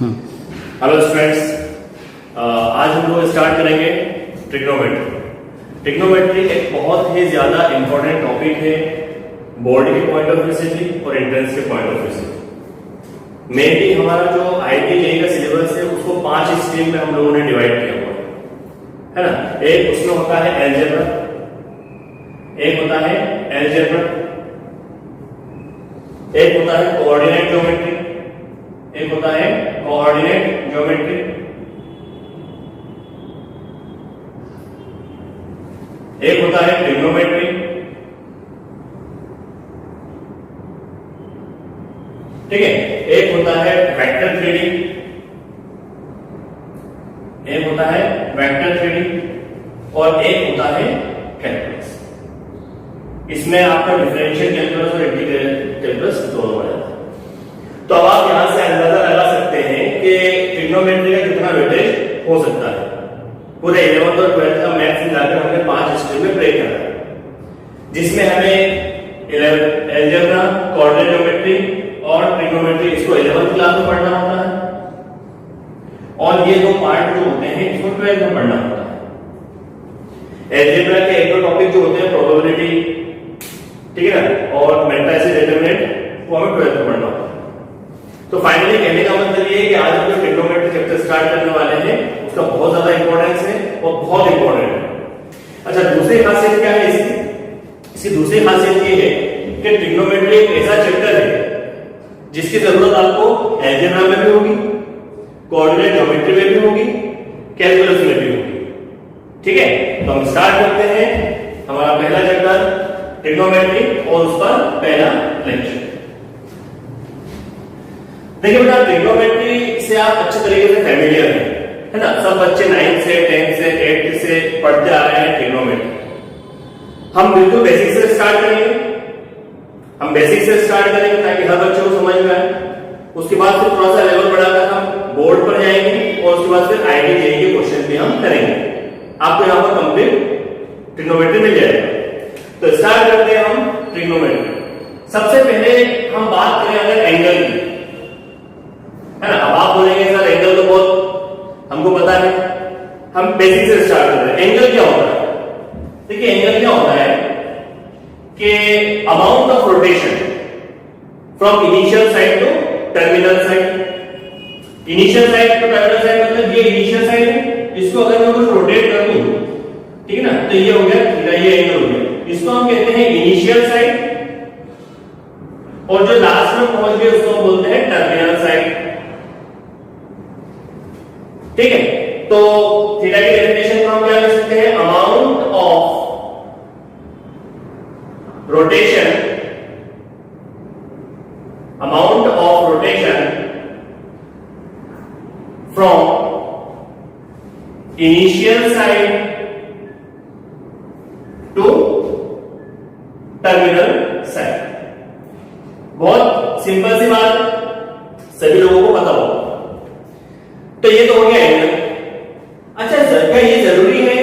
Hello students, आज हम लोग स्टार्ट करेंगे ट्रिग्नोमेट्री। ट्रिग्नोमेट्री एक बहुत ही ज्यादा इंपॉर्टेंट टॉपिक है बोर्ड के पॉइंट ऑफ व्यू से भी और एंट्रेंस के पॉइंट ऑफ व्यू से। मेनली हमारा जो आईटी जेईई का सिलेबस है उसको 5 स्ट्रीम में हम लोगों ने डिवाइड किया हुआ है ना। एक उसमें होता है अलजेब्रा, एक होता है अलजेब्रा, एक होता है कोऑर्डिनेट ज्योमेट्री, एक होता है कोऑर्डिनेट ज्योमेट्री, एक होता है ट्रिग्नोमेट्री, ठीक है, एक होता है वेक्टर 3D, एक होता है वेक्टर 3D और एक होता है कैलकुलस। इसमें आपका डिफरेंशियल कैलकुलस और इंटीग्रल कैलकुलस दोनों आ जाता है। तो अब आप यहां से अंदाजा लगा सकते हैं कि ट्रिग्नोमेट्री का कितना वेटेज हो सकता है। पूरे 11th और 12th का मैथ्स मिलाकर हमने 5 स्ट्रीम में ब्रेक करा है, जिसमें हमें अलजेब्रा, कोऑर्डिनेट ज्योमेट्री और ट्रिग्नोमेट्री इसको 11th क्लास में पढ़ना होता है और ये दो पार्ट जो होते हैं इसको 12th में पढ़ना होता है। अलजेब्रा के एक दो टॉपिक जो होते हैं प्रोबेबिलिटी, ठीक है ना, और मैट्रिसेस डिटरमिनेंट वो हमें 12th में पढ़ना होता है। तो फाइनली कहने का मतलब ये है कि आज हम जो ट्रिग्नोमेट्री चैप्टर स्टार्ट करने वाले हैं उसका बहुत ज्यादा इंपॉर्टेंस है और बहुत इंपॉर्टेंट है। अच्छा, दूसरी खासियत क्या है इसकी दूसरी खासियत ये है कि ट्रिग्नोमेट्री एक ऐसा चैप्टर है जिसकी जरूरत आपको अलजेब्रा में भी होगी, कोऑर्डिनेट ज्योमेट्री में भी होगी, कैलकुलस में भी होगी। ठीक है, तो हम स्टार्ट करते हैं हमारा पहला चैप्टर ट्रिग्नोमेट्री और उस पर पहला लेक्चर। देखिए बेटा, ट्रिग्नोमेट्री से आप अच्छे तरीके से फैमिलियर हैं, है ना। सब बच्चे 9th से 10th से 8th से पढ़ते आ रहे हैं ट्रिग्नोमेट्री। हम बिल्कुल बेसिक से स्टार्ट करेंगे, ताकि हर बच्चे को समझ में आए। उसके बाद फिर थोड़ा सा लेवल बढ़ाकर हम बोर्ड पर जाएंगे और उसके बाद फिर आईटी जेईई के क्वेश्चन भी हम करेंगे। आपको यहाँ पर कंप्लीट ट्रिग्नोमेट्री मिल जाएगा। तो स्टार्ट करते हैं हम ट्रिग्नोमेट्री। सबसे पहले हम बात करें अगर एंगल की, है ना। अब आप बोलेंगे सर एंगल तो बहुत हमको पता है, हम बेसिक से स्टार्ट कर रहे हैं। एंगल क्या होता है? देखिए, एंगल क्या होता है कि amount of rotation from initial side to terminal side. Initial side to terminal side मतलब ये इनिशियल साइड है, इसको अगर मैं कुछ रोटेट कर दूं, ठीक है ना, तो ये हो गया थीटा, ये एंगल हो गया। इसको हम कहते हैं इनिशियल साइड और जो लास्ट में पहुंच गए उसको हम बोलते हैं टर्मिनल साइड। ठीक है, तो थीटा की डेफिनेशन को हम क्या लिख सकते हैं? Amount of rotation from initial side to terminal side. बहुत सिंपल सी बात, सभी लोगों को पता होगा। तो ये तो हो गया एंगल। अच्छा, क्या ये जरूरी है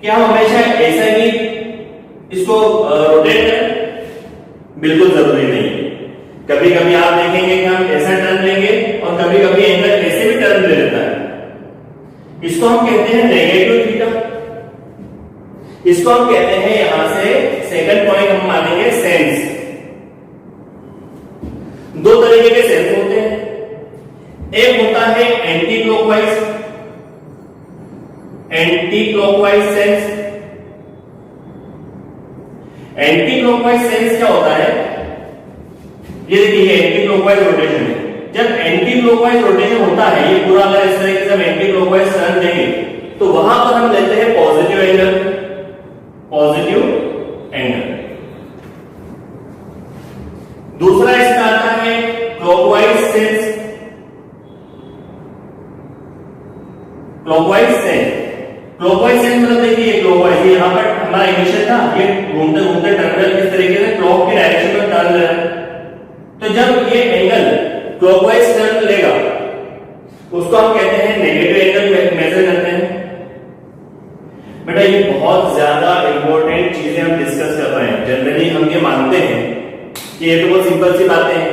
कि हम हमेशा ऐसा ही इसको रोटेट करें? बिल्कुल जरूरी नहीं है। कभी कभी आप देखेंगे कि हम ऐसा टर्न लेंगे और कभी कभी एंगल ऐसे भी टर्न ले लेता है। इसको हम कहते हैं नेगेटिव थीटा। इसको हम कहते हैं यहां से सेकंड पॉइंट हम मानेंगे सेंस। दो तरीके के सेंस होते हैं। एक होता है anti clockwise sense. Anti clockwise sense क्या होता है? ये देखिए, एंटी क्लॉकवाइज रोटेशन है। जब एंटी क्लॉकवाइज रोटेशन होता है, ये पूरा अगर इस तरीके से हम एंटी क्लॉकवाइज टर्न देंगे तो वहां पर हम लेते हैं पॉजिटिव एंगल। दूसरा इसका आता है क्लॉकवाइज सेंस। क्लॉकवाइज सेंस मतलब देखिए, क्लॉकवाइज यहां पर हमारा इनिशियल था, ये घूमते घूमते टर्मिनल इस तरीके से क्लॉक की डायरेक्शन में टर्न ले रहा है। तो जब ये एंगल क्लॉकवाइज टर्न लेगा उसको हम कहते हैं नेगेटिव एंगल मेजर करते हैं। बेटा, ये बहुत ज्यादा इंपॉर्टेंट चीजें हम डिस्कस कर रहे हैं। जनरली हम ये मानते हैं कि ये तो बहुत सिंपल सी बातें हैं,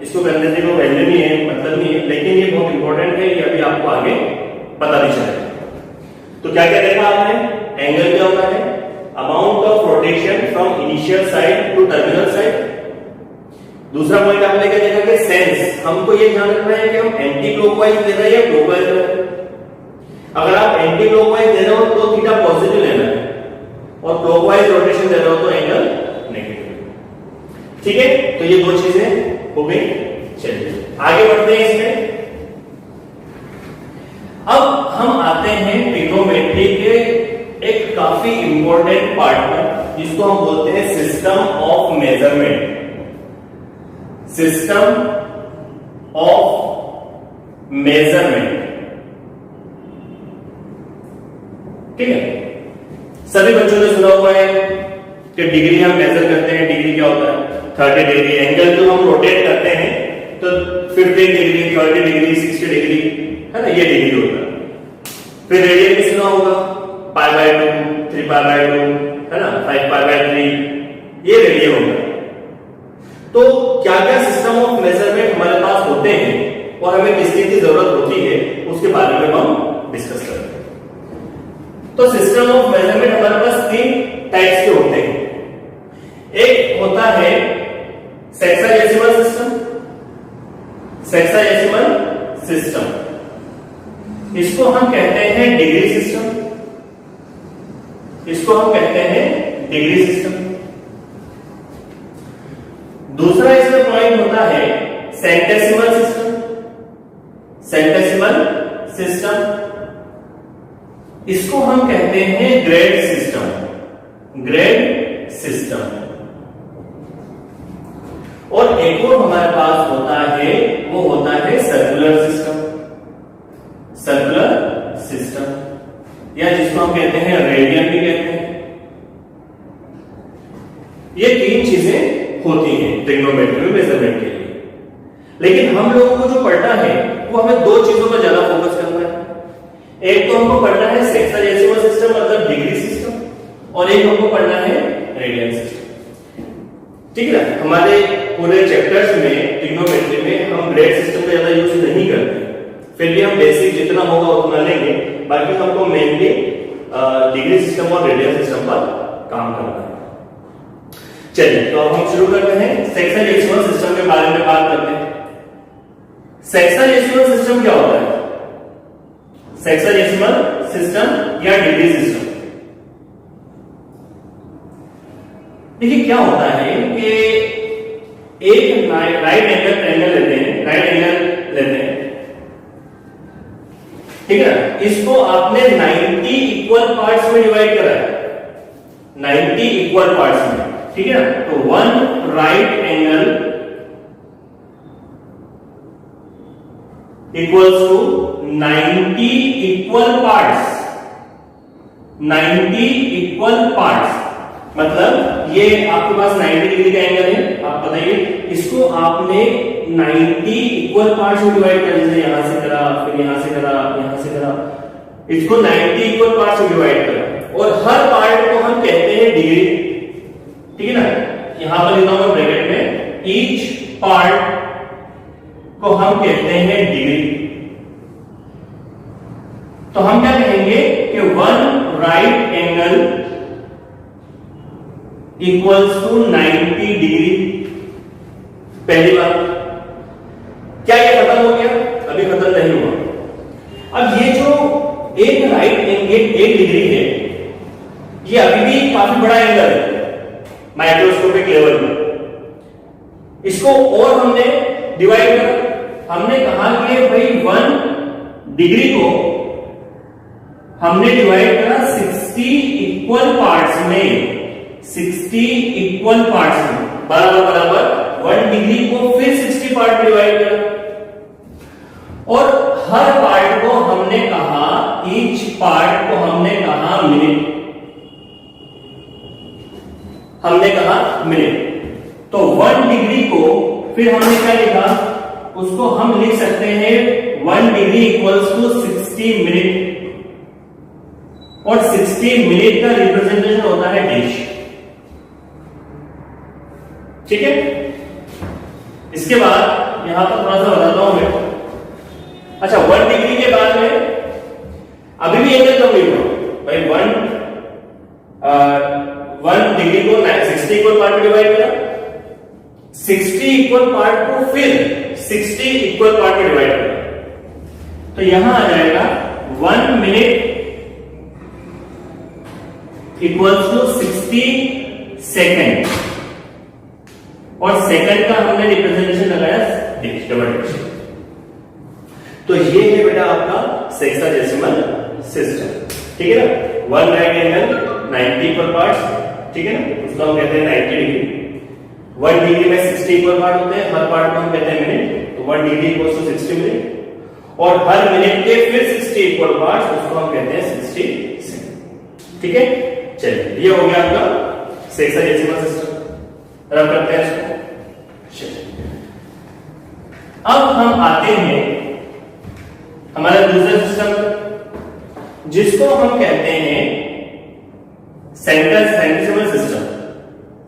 इसको करने से कोई वैल्यू नहीं है, मतलब नहीं है, लेकिन ये बहुत इंपॉर्टेंट है, ये अभी आपको आगे पता भी चलेगा। तो क्या क्या देखा आपने? एंगल क्या होता है? Amount of rotation from initial side to terminal side. दूसरा पॉइंट आपने क्या देखा कि सेंस, हमको ये ध्यान रखना है कि हम एंटी क्लॉकवाइज दे रहे हैं या क्लॉकवाइज दे रहे हैं। अगर आप एंटी क्लॉकवाइज दे रहे हो तो थीटा पॉजिटिव लेना है, और क्लॉकवाइज रोटेशन दे रहे हो तो एंगल नेगेटिव। ठीक है, तो ये दो चीजें हो गई। चलिए आगे बढ़ते हैं इसमें। अब हम आते हैं ट्रिग्नोमेट्री के एक काफी इंपॉर्टेंट पार्ट पर, जिसको हम बोलते हैं system of measurement. System of measurement, ठीक है। सभी बच्चों ने सुना हुआ है कि डिग्री हम मेजर करते हैं, डिग्री क्या होता है? 30 डिग्री। एंगल जो हम रोटेट करते हैं तो 15 डिग्री, 30 डिग्री, 60 डिग्री, है ना, ये डिग्री होता है। फिर रेडियन भी सुना होगा, π/2, 3π/2, है ना, 5π/3, ये रेडियन होगा। तो क्या क्या सिस्टम ऑफ मेजरमेंट हमारे पास होते हैं और हमें किस चीज की जरूरत होती है, उसके बारे में हम डिस्कस करते हैं। तो सिस्टम ऑफ मेजरमेंट हमारे पास 3 टाइप्स के होते हैं। एक होता है सेक्साडेसिमल सिस्टम। सेक्साडेसिमल सिस्टम, इसको हम कहते हैं डिग्री सिस्टम। इसको हम कहते हैं डिग्री सिस्टम। दूसरा इसमें पॉइंट होता है सेंटेसिमल सिस्टम। सेंटेसिमल सिस्टम, इसको हम कहते हैं ग्रेड सिस्टम। Grade system. और एक और हमारे पास होता है, वो होता है सर्कुलर सिस्टम। सर्कुलर सिस्टम, या जिसको हम कहते हैं रेडियन भी कहते हैं। ये 3 चीजें होती हैं ट्रिग्नोमेट्री में मेजरमेंट के लिए। लेकिन हम लोगों को जो पढ़ना है वो हमें 2 चीजों पर ज्यादा फोकस करना है। एक तो हमको पढ़ना है सेक्साडेसिमल सिस्टम मतलब डिग्री सिस्टम, और एक हमको पढ़ना है रेडियन सिस्टम। ठीक है ना, हमारे पूरे चैप्टर्स में ट्रिग्नोमेट्री में हम ग्रेड सिस्टम का ज्यादा यूज नहीं करते, फिर भी हम बेसिक जितना होगा उतना लेंगे। बाकी हमको मेनली डिग्री सिस्टम और रेडियन सिस्टम पर काम करना है। चलिए तो अब हम शुरू करते हैं सेक्साडेसिमल सिस्टम के बारे में बात करते हैं। सेक्साडेसिमल सिस्टम क्या होता है? सेक्साडेसिमल सिस्टम या डिग्री सिस्टम, देखिए क्या होता है कि एक राइट एंगल ट्रायंगल लेते हैं, राइट एंगल लेते हैं, ठीक है। इसको आपने 90 इक्वल पार्ट्स में डिवाइड करा है, 90 इक्वल पार्ट्स में, ठीक है। तो 1 right angle equals to 90 equal parts. 90 equal parts मतलब ये आपके पास 90 डिग्री का एंगल है, आप बताइए इसको आपने 90 इक्वल पार्ट्स में डिवाइड कर, जैसे यहां से करा, फिर यहां से करा, यहां से करा, इसको 90 इक्वल पार्ट्स में डिवाइड करा, और हर पार्ट को हम कहते हैं डिग्री, ठीक है ना। यहां पर लिखा हुआ ब्रैकेट में, ईच पार्ट को हम कहते हैं डिग्री। तो हम क्या कहेंगे कि 1 right angle equals to 90 degree. पहली बात, क्या ये खत्म हो गया? अभी खत्म नहीं हुआ। अब ये जो एक राइट एंगल 1 डिग्री है, ये अभी भी काफी बड़ा एंगल है माइक्रोस्कोपिक लेवल पर। इसको और हमने डिवाइड करा, हमने कहा कि भाई 1 डिग्री को हमने डिवाइड करा 60 इक्वल पार्ट्स में, 60 इक्वल पार्ट्स में, बराबर बराबर 1 डिग्री को फिर 60 पार्ट में डिवाइड करा, और हर पार्ट को हमने कहा, ईच पार्ट को हमने कहा मिनट, हमने कहा मिनट। तो 1 डिग्री को फिर हमने क्या लिखा, उसको हम लिख सकते हैं 1 डिग्री इक्वल्स टू 60 मिनट, और 60 मिनट का रिप्रेजेंटेशन होता है डिश, ठीक है। इसके बाद यहां पर थोड़ा सा बताता हूं मैं, इक्वल पार्ट को फिर 60 इक्वल पार्ट में डिवाइड करना, तो यहां आ जाएगा 1 मिनट इक्वल्स टू 60 सेकेंड, और सेकंड का हमने रिप्रेजेंटेशन लगाया डबल डिविजन। तो ये है बेटा आपका सेक्साडेसिमल सिस्टम, ठीक है ना। 1 राइट एंगल 90 इक्वल पार्ट्स, ठीक है ना, उसको हम कहते हैं 90 डिग्री। 1 डिग्री में 60 इक्वल पार्ट होते हैं, हर पार्ट को हम कहते हैं मिनट, तो 1 डिग्री इक्वल्स टू 60 मिनट, और हर मिनट के फिर 60 इक्वल पार्ट्स, उसको हम कहते हैं 60 सेकंड, ठीक है। चलिए, ये हो गया आपका सेक्साडेसिमल सिस्टम। रब करते हैं इसको। अब हम आते हैं हमारा दूसरा सिस्टम, जिसको हम कहते हैं सेंटेसिमल सिस्टम।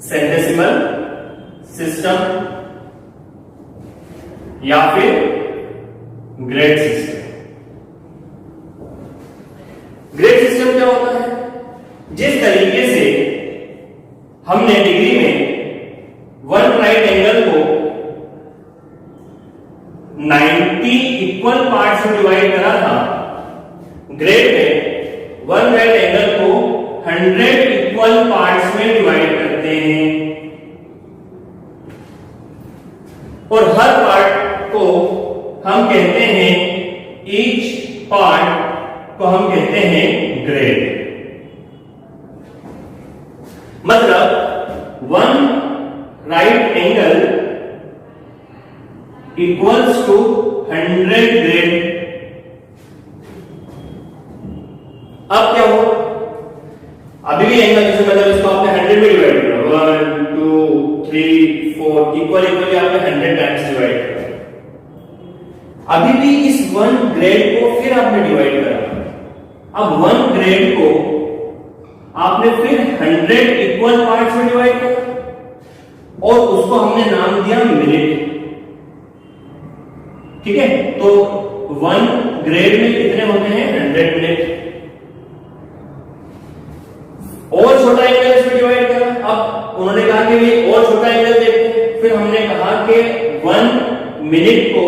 सेंटेसिमल सिस्टम या फिर ग्रेड सिस्टम। ग्रेड सिस्टम क्या होता है? जिस तरीके से हमने डिग्री में 1 राइट एंगल को 90 इक्वल पार्ट्स में डिवाइड करा था, ग्रेड में 1 राइट एंगल को 100 इक्वल पार्ट्स में डिवाइड करते हैं, और हर पार्ट को हम कहते हैं, ईच पार्ट को हम कहते हैं ग्रेड। मतलब 1 right angle equals to 100 grade. अब क्या हुआ? अभी भी एंगल जैसे मतलब इसको आपने 100 में डिवाइड किया, 1 2 3 4 इक्वली आपने 100 टाइम्स डिवाइड किया। अभी भी इस 1 ग्रेड को फिर आपने डिवाइड करा। अब 1 ग्रेड को आपने फिर 100 इक्वल पार्ट्स में डिवाइड किया, और उसको हमने नाम दिया मिनट, ठीक है। तो 1 ग्रेड में कितने होते हैं? 100 मिनट। और छोटा एंगल इसमें डिवाइड करा। अब उन्होंने कहा कि भी और छोटा एंगल देखते हैं, फिर हमने कहा कि 1 मिनट को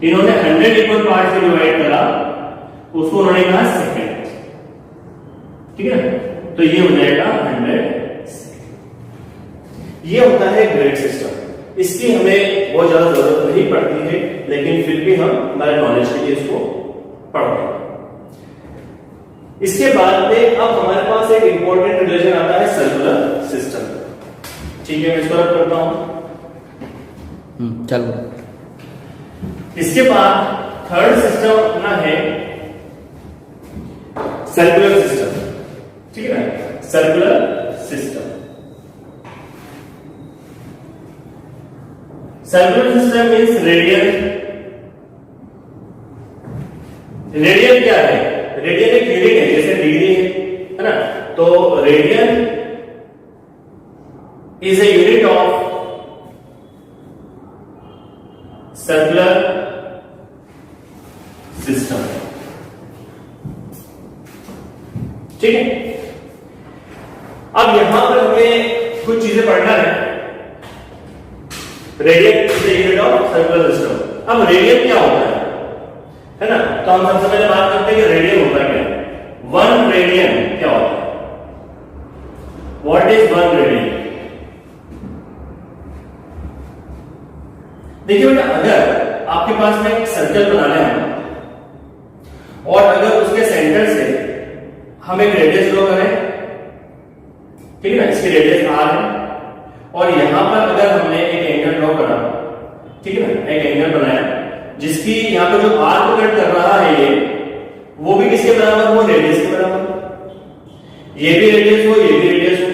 इन्होंने 100 इक्वल पार्ट से डिवाइड करा, उसको उन्होंने कहा सेकंड, ठीक है। तो ये हो जाएगा 100 सेकंड। ये होता है ग्रेड सिस्टम। इसकी हमें बहुत ज्यादा जरूरत नहीं पड़ती है, लेकिन फिर भी हम हमारे नॉलेज के लिए इसको पढ़ते हैं। इसके बाद में अब हमारे पास एक इंपॉर्टेंट रिलेशन आता है सर्कुलर सिस्टम, ठीक है। मैं इसको रब करता हूं। चलो, इसके बाद थर्ड सिस्टम अपना है सर्कुलर सिस्टम, ठीक है ना। Circular system, circular system means radial. Radial क्या है? रेडियल एक यूनिट है, जैसे डिग्री है ना। तो radial is a unit of circular system, ठीक है। अब यहां पर हमें कुछ चीजें पढ़ना है। Radial is a unit of circular system. अब रेडियल क्या होता है ना। तो हम सबसे पहले बात करते हैं कि रेडियन होता क्या है। 1 रेडियन क्या होता है? What is 1 radian? देखिए बेटा, अगर आपके पास में एक सर्कल बनाना है और अगर उसके सेंटर से हम एक रेडियस ड्रॉ करें, ठीक है ना, इसकी रेडियस r है, और यहां पर अगर हमने एक एंगल ड्रॉ करा, ठीक है ना, एक एंगल बनाया जिसकी यहां पर जो आर को कट कर रहा है, ये वो भी किसके बराबर हो? रेडियस के बराबर। ये भी रेडियस हो, ये भी रेडियस हो।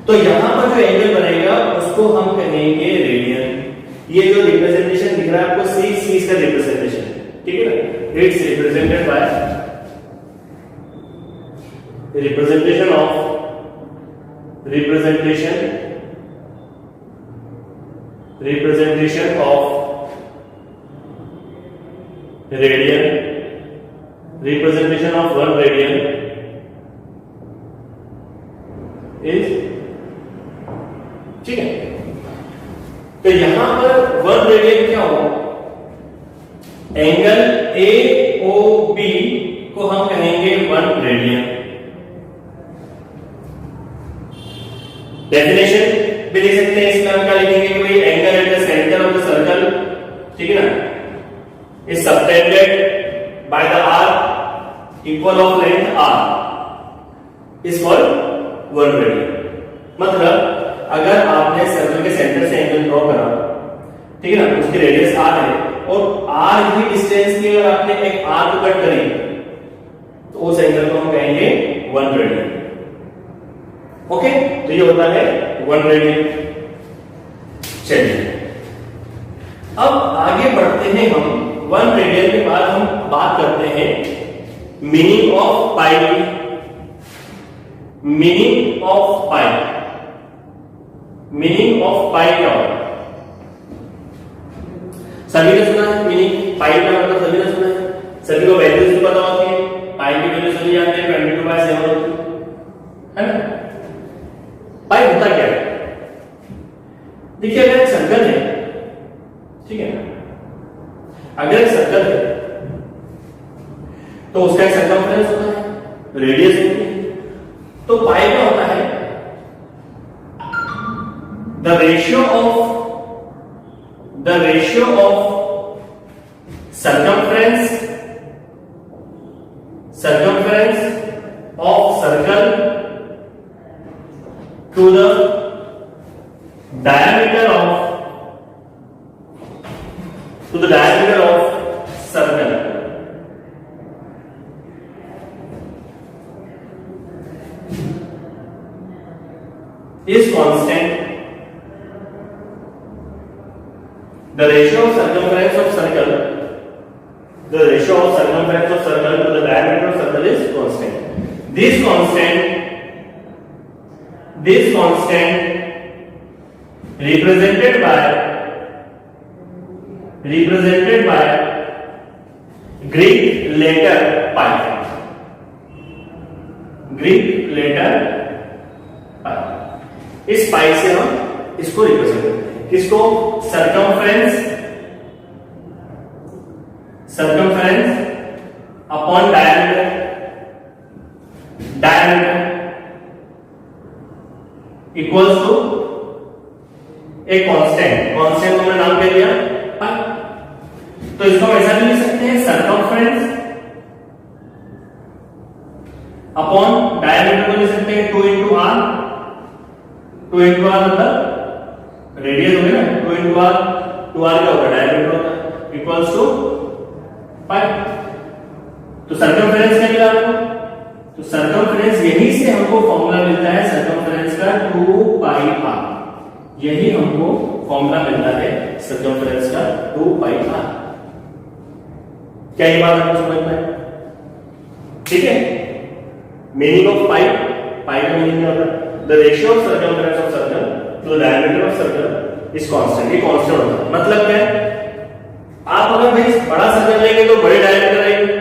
तो यहां पर जो एंगल बनेगा उसको हम कहेंगे रेडियन। ये जो रिप्रेजेंटेशन दिख रहा है आपको, सी इसका रिप्रेजेंटेशन, ठीक है ना। It's represented by representation of radian, representation of 1 radian is, यहां पर 1 रेडियन क्या हो, एंगल AOB को हम कहेंगे 1 रेडियन। डेफिनेशन भी देख सकते हैं, इसमें हम क्या लिखेंगे कि भाई angle at the centre of the circle, ठीक है ना, is subtended by the arc equal of length r is called 1 radian. मतलब अगर आपने सर्कल के सेंटर से एंगल ड्रॉ करा, ठीक है ना, उसकी रेडियस r है और r ही डिस्टेंस की अगर आपने एक आर्क कट करी तो उस एंगल को हम कहेंगे 1 रेडियन। ओके, तो ये होता है 1 रेडियन। चलिए अब आगे बढ़ते हैं हम। 1 रेडियन के बाद हम बात करते हैं मीनिंग ऑफ पाई की। Meaning of pi, meaning of pi क्या होता है? सभी ने सुना है मीनिंग पाई का मतलब, सभी ने सुना है, सभी को वैल्यूज भी पता होती है। पाई की वैल्यू सभी जानते हैं 22/7 होती है ना। पाई होता क्या है? देखिए अगर एक सर्कल है, ठीक है ना, अगर एक सर्कल है तो उसका एक सर्कमफ्रेंस होता है, रेडियस होती है। तो पाई क्या होता है? The ratio of circumference of circle to the diameter of circle is constant. The ratio of circumference of circle to the diameter of circle is constant. This constant represented by Greek letter pi. इस पाई से हम इसको represent करते हैं, किसको? circumference upon diameter equals to एक constant को हमने नाम दे दिया पाई। तो इसको हम ऐसा भी लिख सकते हैं, सर्कमफ्रेंस अपॉन डायमीटर को लिख सकते हैं 2 into r। 2 into r मतलब रेडियस हो गया ना, 2 into r, 2r क्या होगा? डायमीटर होता है, इक्वल्स टू पाई। तो सर्कमफ्रेंस क्या मिला आपको? तो सर्कमफ्रेंस यहीं से हमको फॉर्मूला मिलता है सर्कमफ्रेंस का 2 पाई r। यही हमको फॉर्मूला मिलता है सर्कमफ्रेंस का 2 पाई r। क्या ये बात आपको समझ में आई? ठीक है। मीनिंग ऑफ पाई, पाई का मीनिंग क्या होता है? The ratio of circumference of circle to the diameter of circle is constant. ये कांस्टेंट होता है, मतलब क्या है? आप अगर भाई बड़ा सर्कल लेंगे तो बड़े डायमीटर आएंगे,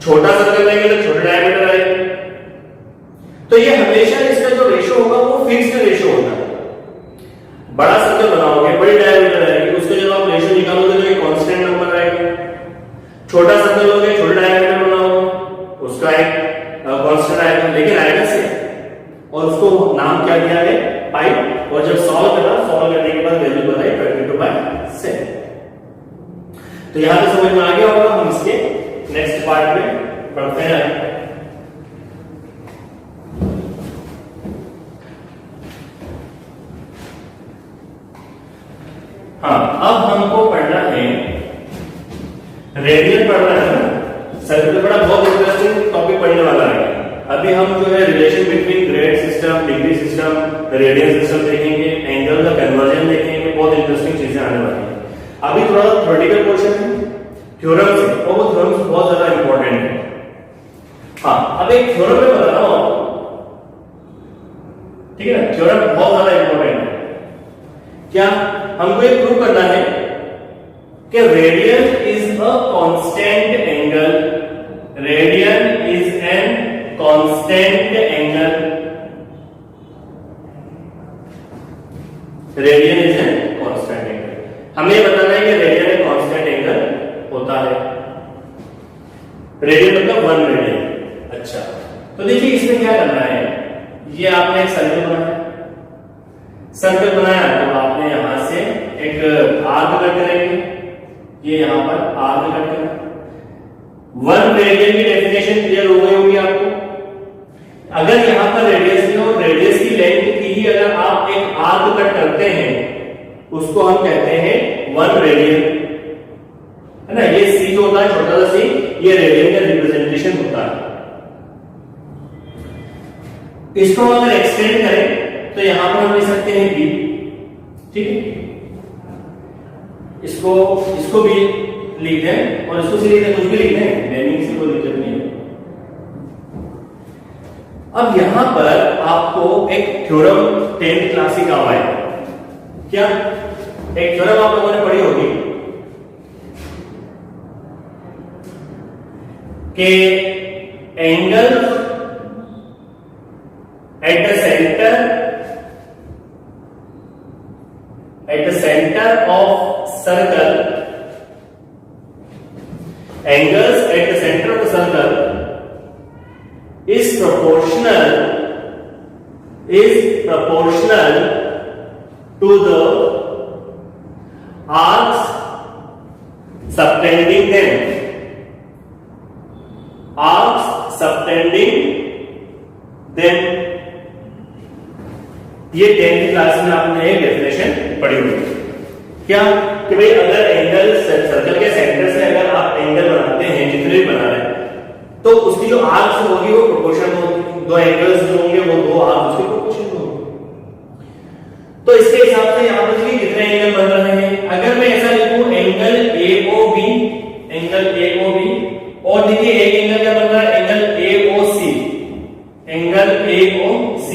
छोटा सर्कल लेंगे तो छोटे डायमीटर आएंगे। तो ये हमेशा इसका जो रेशियो होगा वो फिक्स्ड रेशियो होता है। बड़ा सर्कल बनाओगे, बड़ी डायमीटर आएगी, उसका जब आप रेशियो निकालोगे तो ये कांस्टेंट नंबर आएगा। छोटा सर्कल लोगे, छोटा डायमीटर बनाओगे, उसका एक कांस्टेंट आएगा, लेकिन आएगा से, और उसको नाम क्या दिया है? पाई। और जब सॉल्व करने के बाद वैल्यू बताई 22/7। तो यहां पे समझ में आ गया होगा। हम इसके नेक्स्ट पार्ट में पढ़ते हैं। हाँ, अब हमको पढ़ना है रेडियन पढ़ना है ना। सर्कल बड़ा बहुत इंटरेस्टिंग टॉपिक पढ़ने वाला है। अभी हम जो है relation between grade system, degree system, radian system देखेंगे, एंगल का कन्वर्जन देखेंगे, बहुत इंटरेस्टिंग चीजें आने वाली है। अभी थोड़ा थ्योरेटिकल पोर्शन है, थ्योरम्स है, और वो थ्योरम्स बहुत ज्यादा इंपॉर्टेंट है। हाँ, अब एक थ्योरम में बता रहा हूं, ठीक है ना। थ्योरम बहुत ज्यादा इंपॉर्टेंट है। क्या हमको ये प्रूव करना है कि radian is a constant angle. Radian is an constant angle. Radian is an हमें बताना है कि रेडियन में कांस्टेंट एंगल होता है। रेडियन मतलब 1 रेडियन। अच्छा, तो देखिए इसमें क्या करना है, ये आपने एक सर्कल बनाया, तो आपने यहां से एक आर्क कट करेंगे, ये यहां पर आर्क कट करना। 1 रेडियन की डेफिनेशन क्लियर हो गई होगी आपको। अगर यहां पर रेडियस की और रेडियस की लेंथ की ही अगर आप एक आर्क कट करते हैं, उसको हम कहते हैं 1 रेडियन, है ना। ये सी जो होता है छोटा सा सी, ये रेडियन का रिप्रेजेंटेशन होता है। इसको अगर एक्सटेंड करें तो यहां पर हम लिख सकते हैं बी, ठीक है। इसको भी लिख दें और इसको सी लिख दें, कुछ भी लिख दें, नेमिंग से कोई दिक्कत नहीं है। अब यहां पर आपको एक थ्योरम 10th क्लास की काम आएगा। क्या? एक थ्योरम आप लोगों ने पढ़ी होगी कि angle at the center of circle, angles at the center of the circle is proportional to the arcs subtending them. ये 10th क्लास में आपने एक डेफिनेशन पढ़ी होगी। क्या? कि भाई अगर एंगल सर्कल के सेंटर से अगर आप एंगल बनाते हैं, जितने भी बना रहे हैं, तो उसकी जो आर्क्स होगी वो प्रोपोर्शन होगी। दो एंगल्स जो होंगे वो दो आर्क्स के प्रोपोर्शन होंगे। तो इसके हिसाब से यहां पर कितने एंगल बन रहे हैं, अगर मैं ऐसा लिखूं एंगल AOB, और देखिए एक एंगल क्या बन रहा है, एंगल AOC।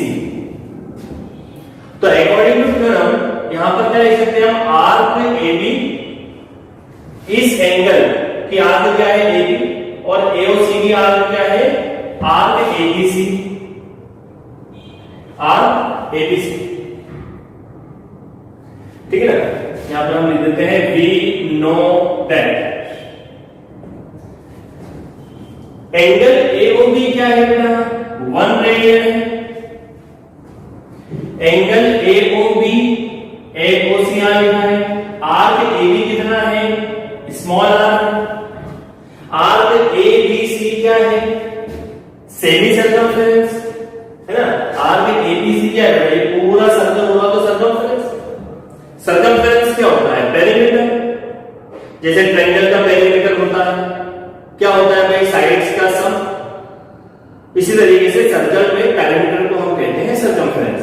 तो अकॉर्डिंग टू थ्योरम यहां पर क्या लिख सकते हैं हम, आर्क AB, इस एंगल की आर्क क्या है AB, और AOC की आर्क क्या है, आर्क ABC। ठीक है ना। यहां पर हम लिख देते हैं we know that angle AOB क्या है बेटा, 1 रेडियन है। एंगल AOB AOC लिखा है। आर्क AB कितना है, स्मॉल आर्क ABC क्या है, सेमी सर्कमफ्रेंस, है ना। आर्क ABC क्या है, ये पूरा सर्कल होगा तो सर्कमफ्रेंस क्या होता है, पेरीमीटर। जैसे ट्रायंगल का पेरीमीटर होता है, क्या होता है भाई, साइड्स का सम। इसी तरीके से सर्कल में पेरीमीटर को हम कहते हैं सर्कमफ्रेंस।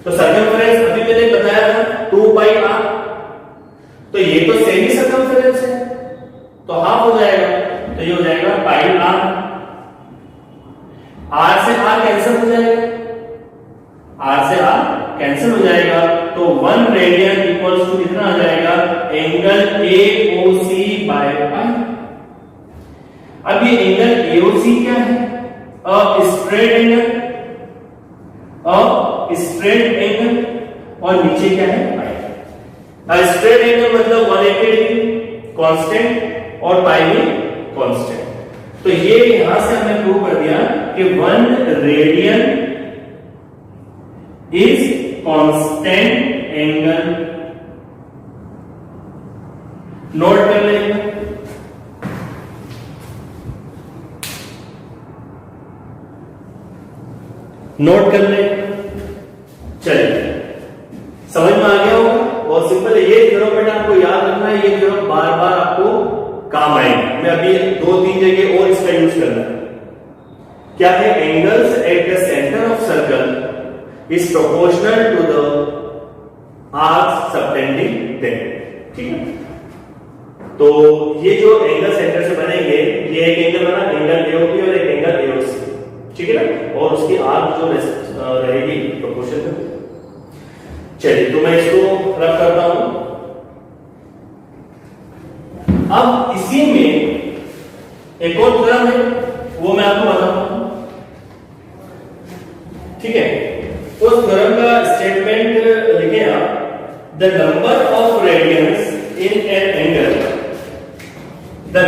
तो सर्कमफ्रेंस अभी मैंने बताया था 2 पाई r, तो ये तो सेमी सर्कमफ्रेंस है तो हाफ हो जाएगा, तो ये हो जाएगा पाई r। r से r कैंसिल हो जाएगा, तो 1 रेडियन इक्वल्स टू कितना आ जाएगा, एंगल AOC बाय पाई। अब ये एंगल AOC क्या है, स्ट्रेट एंगल, और नीचे क्या है, पाई। स्ट्रेट एंगल मतलब 180 डिग्री कांस्टेंट और पाई भी कांस्टेंट। तो ये यहां से हमने प्रूव कर दिया कि 1 radian is constant angle. Note कर लेंगे, नोट कर ले। चलिए, समझ में आ गया होगा, बहुत सिंपल है। ये थ्योरम बेटा आपको याद रखना है, ये थ्योरम बार बार आपको काम आएगा। मैं अभी 2-3 जगह और इसका यूज करना है। क्या है, angles at the centre of circle is proportional to the arcs subtending them. ठीक है, तो ये जो एंगल सेंटर से बनेंगे, ये एक एंगल बना, एंगल AOB और एक एंगल AOC, ठीक है ना, और उसकी आर्क जो रहेगी प्रोपोर्शन में। चलिए, तो मैं इसको रख करता हूं। अब इसी में एक और थ्योरम है, वो मैं आपको बताता हूं। ठीक है, उस थ्योरम का स्टेटमेंट लिखे आप, the number of radian radians in an angle, the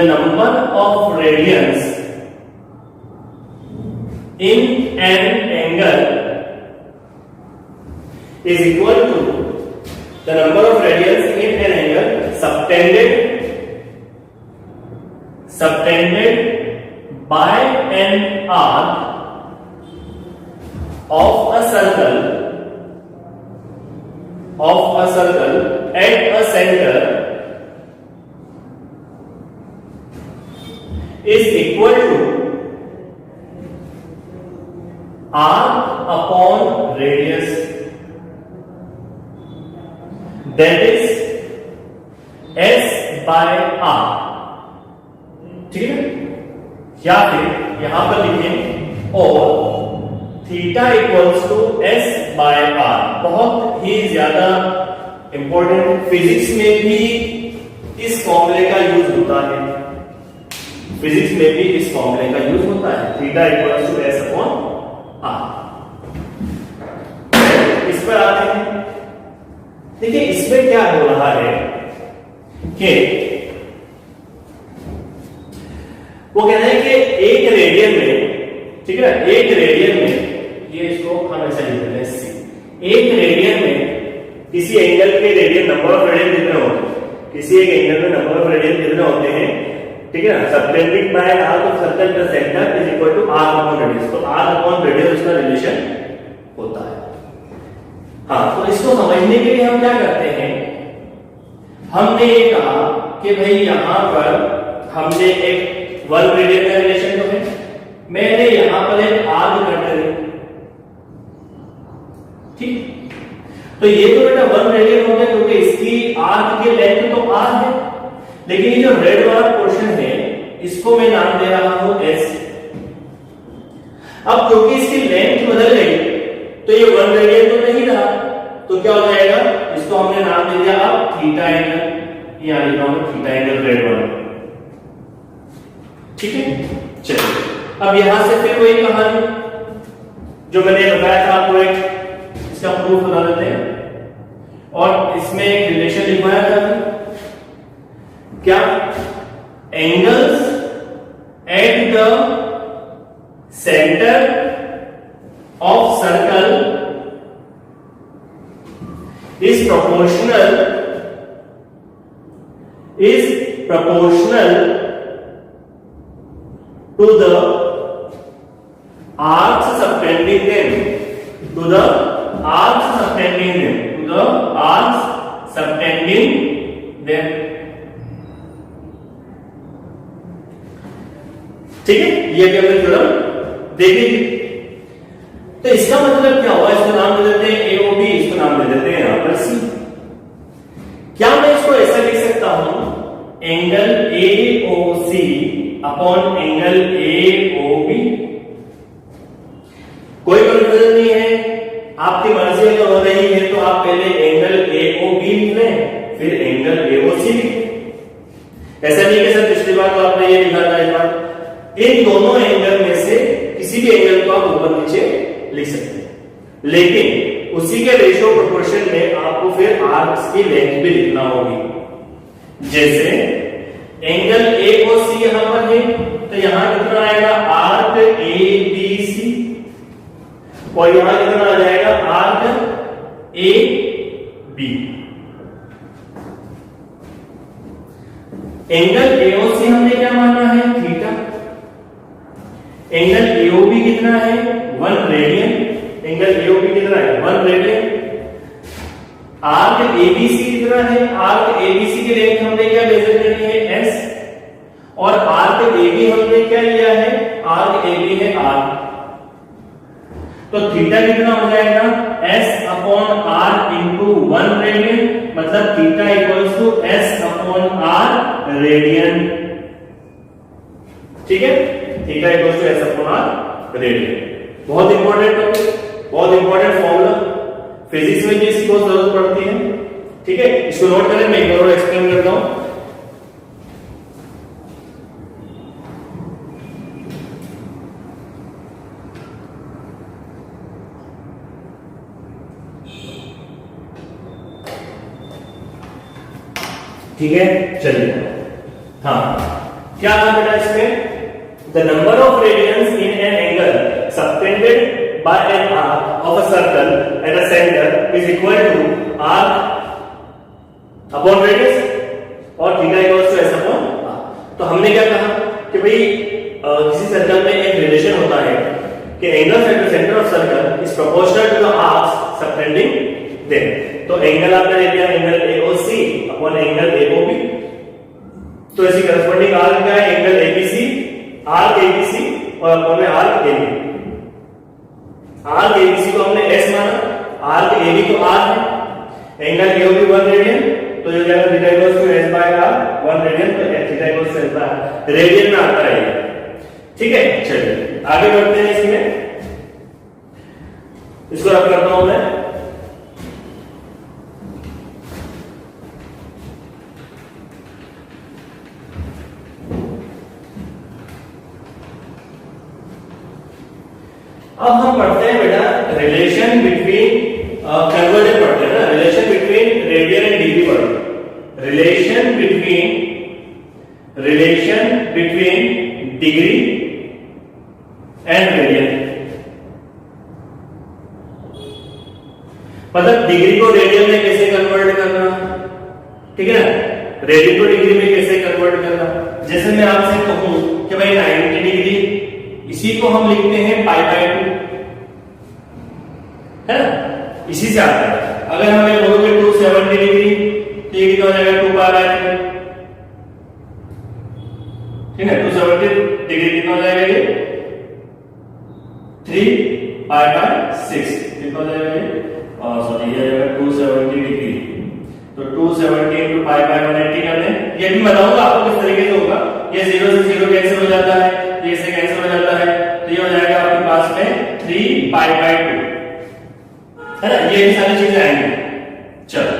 number of radians in an angle is equal to the number of radians in an angle subtended by an arc of a circle at a center is equal to arc upon radius, that is S by R। ठीक है, या फिर यहां पर लिखें और theta equals to S by R। बहुत ही ज्यादा इंपॉर्टेंट, फिजिक्स में भी इस फॉर्मूले का यूज होता है, फिजिक्स में भी इस फॉर्मूले का यूज होता है, theta equals to S upon R। इस पर आते हैं। देखिए इसमें क्या हो रहा है कि वो कह रहे हैं कि एक रेडियन में, ठीक है, एक रेडियन में, ये इसको हम ऐसा लिख देते हैं सी, एक रेडियन में किसी एंगल के रेडियन, नंबर ऑफ रेडियन कितने होते हैं, किसी एक एंगल में नंबर ऑफ रेडियन कितने होते हैं, ठीक है ना, subtending by arc of circle the centre is equal to arc upon radius. तो आर्क अपॉन रेडियस इसका रिलेशन होता है। हाँ, तो इसको समझने के लिए हम क्या करते हैं, हमने ये कहा कि भाई यहां पर हमने एक 1 रेडियन का रिलेशन तो है, मैंने यहां पर एक आर्क काटा है, ठीक, तो ये तो बेटा 1 रेडियन हो गया क्योंकि इसकी आर्क की लेंथ तो r है, लेकिन ये जो रेड वाला पोर्शन है इसको मैं नाम दे रहा हूं s। अब क्योंकि इसकी लेंथ बदल गई तो ये 1 रेडियन तो नहीं रहा, तो क्या हो जाएगा, इसको हमने नाम दे दिया अब थीटा एंगल, यहां लिखा हूं थीटा एंगल रेड वाला। ठीक है, चलिए अब यहां से फिर वही कहानी जो मैंने बताया था आपको, एक इसका प्रूफ बता देते हैं और इसमें एक रिलेशन लिखवाया था, क्या, angles at the centre of circle is proportional to the arcs subtending them, to the arcs subtending them। ठीक है, ये भी हमने थ्योरम देखी। तो इसका मतलब क्या हुआ, इसको नाम दे देते हैं AOB, इसको नाम दे देते हैं यहां पर C। क्या मैं इसको ऐसा लिख सकता हूं, angle AOC upon angle AOB? कोई कंफ्यूजन नहीं है, आपकी मर्जी अगर हो रही है तो आप पहले एंगल AOB लिख लें फिर एंगल AOC लिखें। ऐसा नहीं कि सर पिछली बार तो आपने ये लिखा था, इस बार इन दोनों एंगल में से किसी भी एंगल को आप ऊपर नीचे लिख सकते हैं, लेकिन उसी के रेशियो प्रोपोर्शन में आपको फिर आर्क्स की लेंथ भी लिखना होगी। जैसे एंगल AOC यहां पर है तो यहां कितना आएगा, आर्क ABC, और यहां कितना आ जाएगा, आर्क AB। एंगल AOC हमने क्या माना है, थीटा। एंगल AOB कितना है, 1 रेडियन। एंगल AOB कितना है, 1 रेडियन। आर्क ABC कितना है, आर्क ABC की लेंथ हमने क्या मेजर करी है, S, और आर्क AB हमने क्या लिया है, आर्क AB है R। तो थीटा कितना हो जाएगा, S upon R into 1 radian, मतलब theta equals to S upon R radian. ठीक है, theta equals to S upon R radian. बहुत इंपॉर्टेंट टॉपिक, बहुत इंपॉर्टेंट फॉर्मूला, फिजिक्स में भी इसकी बहुत जरूरत पड़ती है। ठीक है, इसको नोट करें, मैं एक बार और एक्सप्लेन करता हूं। ठीक है, चलिए। हाँ, क्या था बेटा इसमें? The number of radians in an angle subtended by an arc of a circle at a centre is equal to arc upon radius और theta equals to S upon R. तो हमने क्या कहा कि भाई किसी सर्कल में एक रिलेशन होता है कि angle at the centre of circle is proportional to the arcs subtending them. तो एंगल आपने ले लिया angle AOC upon angle AOB, तो इसकी करस्पॉन्डिंग आर्क क्या है? एंगल एबीसी, आर्क एबीसी और अपॉन में आर्क एबी। आर्क एबीसी को हमने एस माना, आर्क एबी तो आर है, एंगल एओबी 1 रेडियन, तो ये जाएगा theta equals to S by R 1 radian, तो theta equals to S by R radian में आता है। ठीक है, चलिए आगे बढ़ते हैं। इसमें इसको रख करता हूं मैं। अब हम पढ़ते हैं बेटा रिलेशन बिटवीन कन्वर्जन पढ़ते हैं ना, relation between radian and dB पढ़ते हैं। Relation between degree and radian, मतलब डिग्री को रेडियन में कैसे कन्वर्ट करना, ठीक है ना, रेडियन को डिग्री में कैसे कन्वर्ट करना। जैसे मैं आपसे कहूं कि भाई 90 डिग्री, इसी को हम लिखते हैं पाई बाय 2, है ना, इसी से आता है। अगर हमें बोलोगे 270 डिग्री, तो ये कितना हो जाएगा? 2 पाई बाय 3, ठीक है। 270 डिग्री कितना हो जाएगा? ये 3 पाई बाय 6 कितना हो जाएगा? ये सॉरी, ये आएगा 270 डिग्री, तो 270 into पाई बाय 180 कर दें। ये भी बताऊंगा आपको किस तरीके से होगा। ये 0 से 0 कैंसिल हो जाता है, ये से कैंसिल हो जाता है, तो ये हो जाएगा आपके पास में 3 पाई बाय 2, है ना। ये सारी चीजें आएंगी। चलो,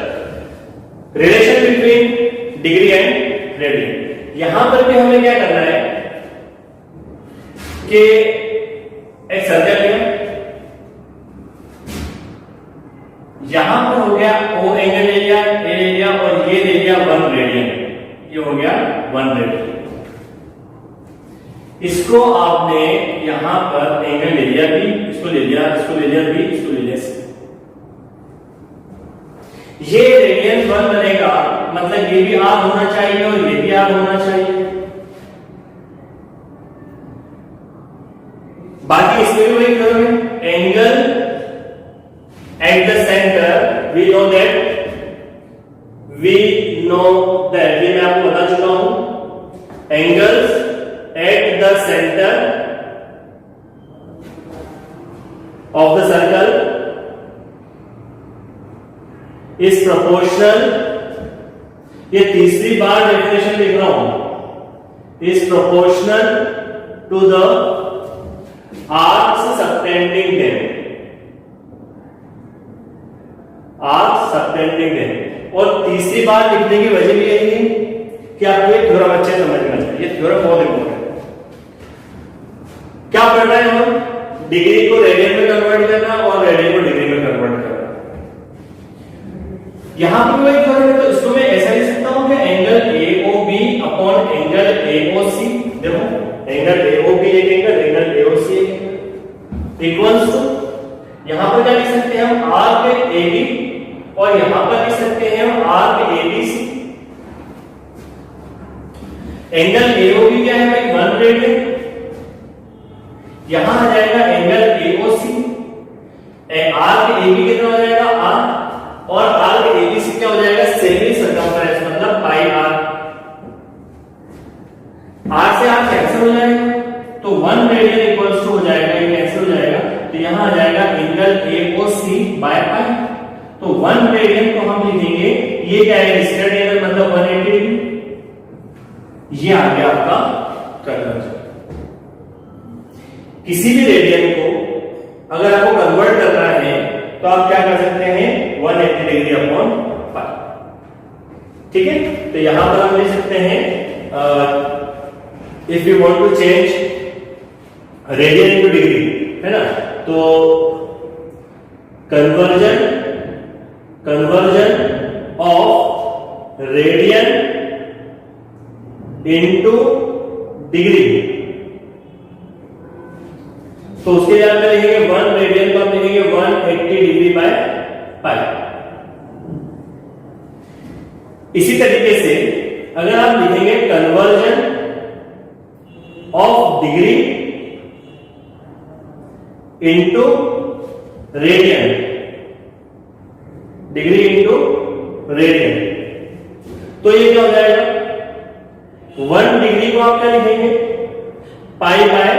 relation between degree and radian, यहां पर भी हमें क्या करना है कि एक सर्कल है, यहां पर हो गया ओ एंगल ले लिया, ए ले लिया और ये ले लिया 1 रेडियन, ये हो गया 1 रेडियन। इसको आपने यहां पर एंगल ले लिया बी, इसको ले लिया, इसको ले लिया बी, इसको ले लिया सी। ये रेडियन 1 बनेगा, मतलब ये भी आर होना चाहिए और ये भी आर होना चाहिए। बाकी इसमें भी वही थ्योरम है, angle at the center we know that ये मैं आपको बता चुका हूं, angles at the center of the circle is proportional, ये तीसरी बार डेफिनेशन लिख रहा हूं, is proportional to the arcs subtending them, arc subtending है। और तीसरी बार लिखने की वजह भी यही है कि आपको ये थ्योरम अच्छे समझ में आता है। ये थ्योरम बहुत इंपॉर्टेंट है। क्या पढ़ रहे हैं हम? डिग्री को रेडियन में कन्वर्ट करना और रेडियन को डिग्री में कन्वर्ट करना। यहां पर वही थ्योरम है, तो इसको मैं ऐसा लिख सकता हूं कि angle AOB upon angle AOC, देखो एंगल एओबी एक एंगल एओसी एक एंगल, इक्वल्स टू यहां पर क्या लिख सकते हैं हम? आर्क एबी, और यहां पर लिख सकते हैं हम आर्क एबीसी। एंगल एओबी क्या है भाई? 1 रेडियन, यहां आ जाएगा एंगल एओसी, आर्क एबी कितना हो जाएगा? आर, और आर्क एबीसी क्या हो जाएगा? सेमी सर्कमफ्रेंस, मतलब पाई आर। आर से आर कैंसिल हो जाएगा, तो 1 रेडियन इक्वल्स टू हो जाएगा, ये कैंसिल हो जाएगा, तो यहां आ जाएगा एंगल एओसी बाय पाई। तो 1 रेडियन को हम लिखेंगे, ये क्या है? स्ट्रेट एंगल, मतलब 180 डिग्री। ये आ गया आपका कन्वर्जन। किसी भी रेडियन को अगर आपको कन्वर्ट करना है तो आप क्या कर सकते हैं? 180 डिग्री अपॉन पाई, ठीक है। तो यहां पर हम लिख सकते हैं if you want to change radian into degree, है ना, तो conversion of radian into degree, तो उसके लिए आप लिखेंगे 1 रेडियन को आप लिखेंगे 180 डिग्री बाय पाई। इसी तरीके से अगर आप लिखेंगे conversion of degree into radian, degree into radian, तो ये क्या हो जाएगा, 1 डिग्री को आप क्या लिखेंगे, पाई बाय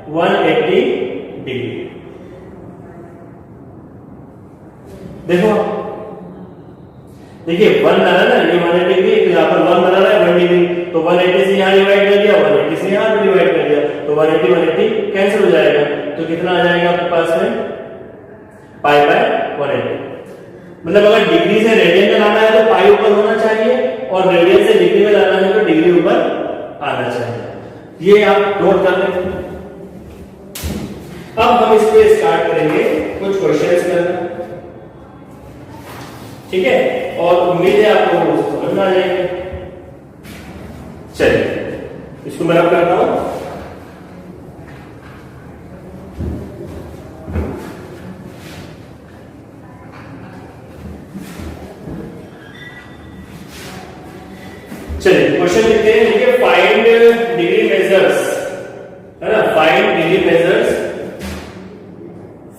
180 डिग्री। देखो देखिए 1 डाला ना, ये 180 डिग्री, यहां पर 1 बना रहा है 1 डिग्री, तो 180 से यहां डिवाइड कर दिया, 180 से यहां डिवाइड कर दिया, तो 180 180 कैंसिल हो जाएगा, तो कितना आ जाएगा आपके पास में, पाई बाय 180। मतलब अगर डिग्री से रेडियन में लाना है तो पाई ऊपर होना चाहिए, और रेडियन से डिग्री में लाना है तो डिग्री ऊपर आना चाहिए। ये आप नोट कर लें। अब हम इस पे स्टार्ट करेंगे कुछ क्वेश्चंस करना, ठीक है, और उम्मीद है आपको समझ में आ जाएंगे। चलिए इसको मैं रब करता हूं। चलिए क्वेश्चन लिखते हैं, देखिए फाइंड डिग्री मेजर्स, है ना, find degree measures,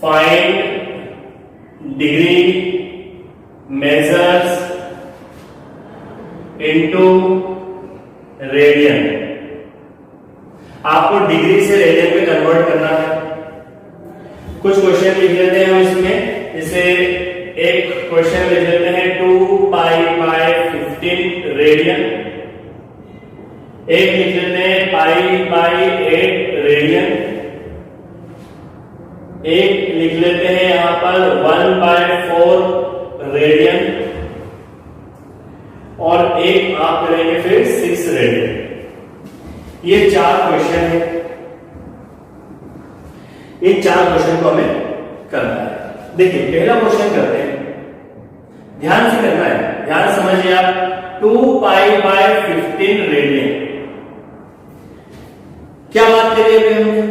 find degree measures into radian. आपको डिग्री से रेडियन में कन्वर्ट करना है। कुछ क्वेश्चन लिख लेते हैं इसमें, जैसे एक क्वेश्चन लिख लेते हैं 2 पाई बाय 15 रेडियन, एक लिख लेते हैं पाई बाय 8 रेडियन, एक लिख लेते हैं यहां पर 1 बाय 4 रेडियन, और एक आप करेंगे फिर 6 रेडियन। ये 4 क्वेश्चन है, इन 4 क्वेश्चन को हमें करना है। देखिए पहला क्वेश्चन करते हैं, ध्यान से करना है, ध्यान समझिए आप। 2 पाई बाय 15 रेडियन, क्या बात करिए हमने,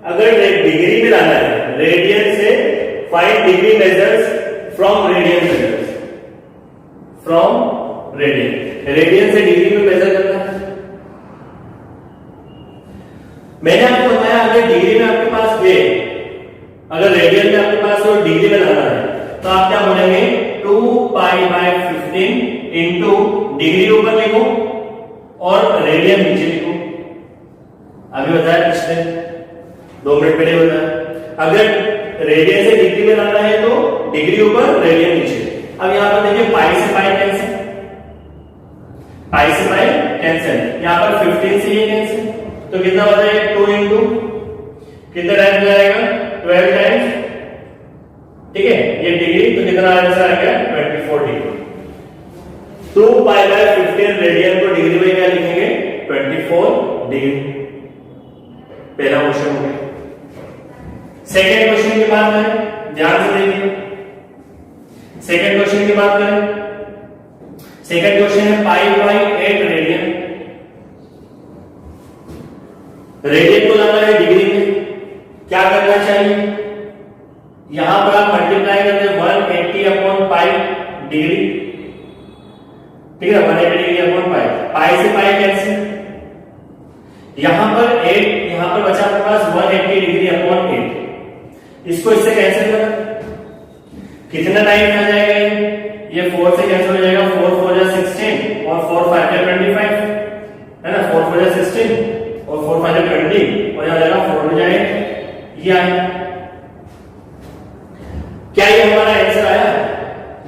अगर डिग्री में लाना है, रेडियन से find degree measures from radian measures, from radian, radian से डिग्री में मेजर करना है। मैंने आपको बताया अगर डिग्री में आपके पास है, अगर रेडियन में आपके पास हो, डिग्री में लाना है, तो आप क्या बोलेंगे 2 पाई बाय 15 इंटू डिग्री ऊपर लिखो और रेडियन नीचे लिखो। अभी बताया पिछले 2 मिनट पहले बताया, अगर रेडियन से डिग्री में लाना है तो डिग्री ऊपर रेडियन नीचे। अब यहां पर देखिए पाई से पाई कैंसिल, पाई से पाई कैंसिल, यहां पर 15 से ये कैंसिल, तो कितना बचा है 2 इंटू कितना टाइम जाएगा 12 टाइम्स, ठीक है, ये डिग्री, तो कितना आंसर आ गया 24 डिग्री। 2 पाई बाय 15 रेडियन को डिग्री में क्या लिखेंगे 24 डिग्री। पहला क्वेश्चन हो गया। सेकेंड क्वेश्चन की बात करें, ध्यान से देखिए, सेकेंड क्वेश्चन की बात करें, सेकेंड क्वेश्चन है पाई बाय 8 रेडियन, रेडियन को लाना है डिग्री में, क्या करना चाहिए, यहां पर आप मल्टीप्लाई करते हैं 180 अपॉन पाई डिग्री, ठीक है, 180 डिग्री अपॉन पाई, पाई से पाई कैंसिल, यहां पर 8, यहां पर बचा आपके पास 180 डिग्री अपॉन 8, इसको इससे कैंसिल करें, कितना टाइम आ जाएगा ये 4 से कैंसिल हो जाएगा, 4 4 जा 16 और 4 5 जा 25, है ना, 4 4 जा 16 और 4 5 जा 20 और यहां जाएगा 4 हो जाएगा, ये आया। क्या ये हमारा आंसर आया?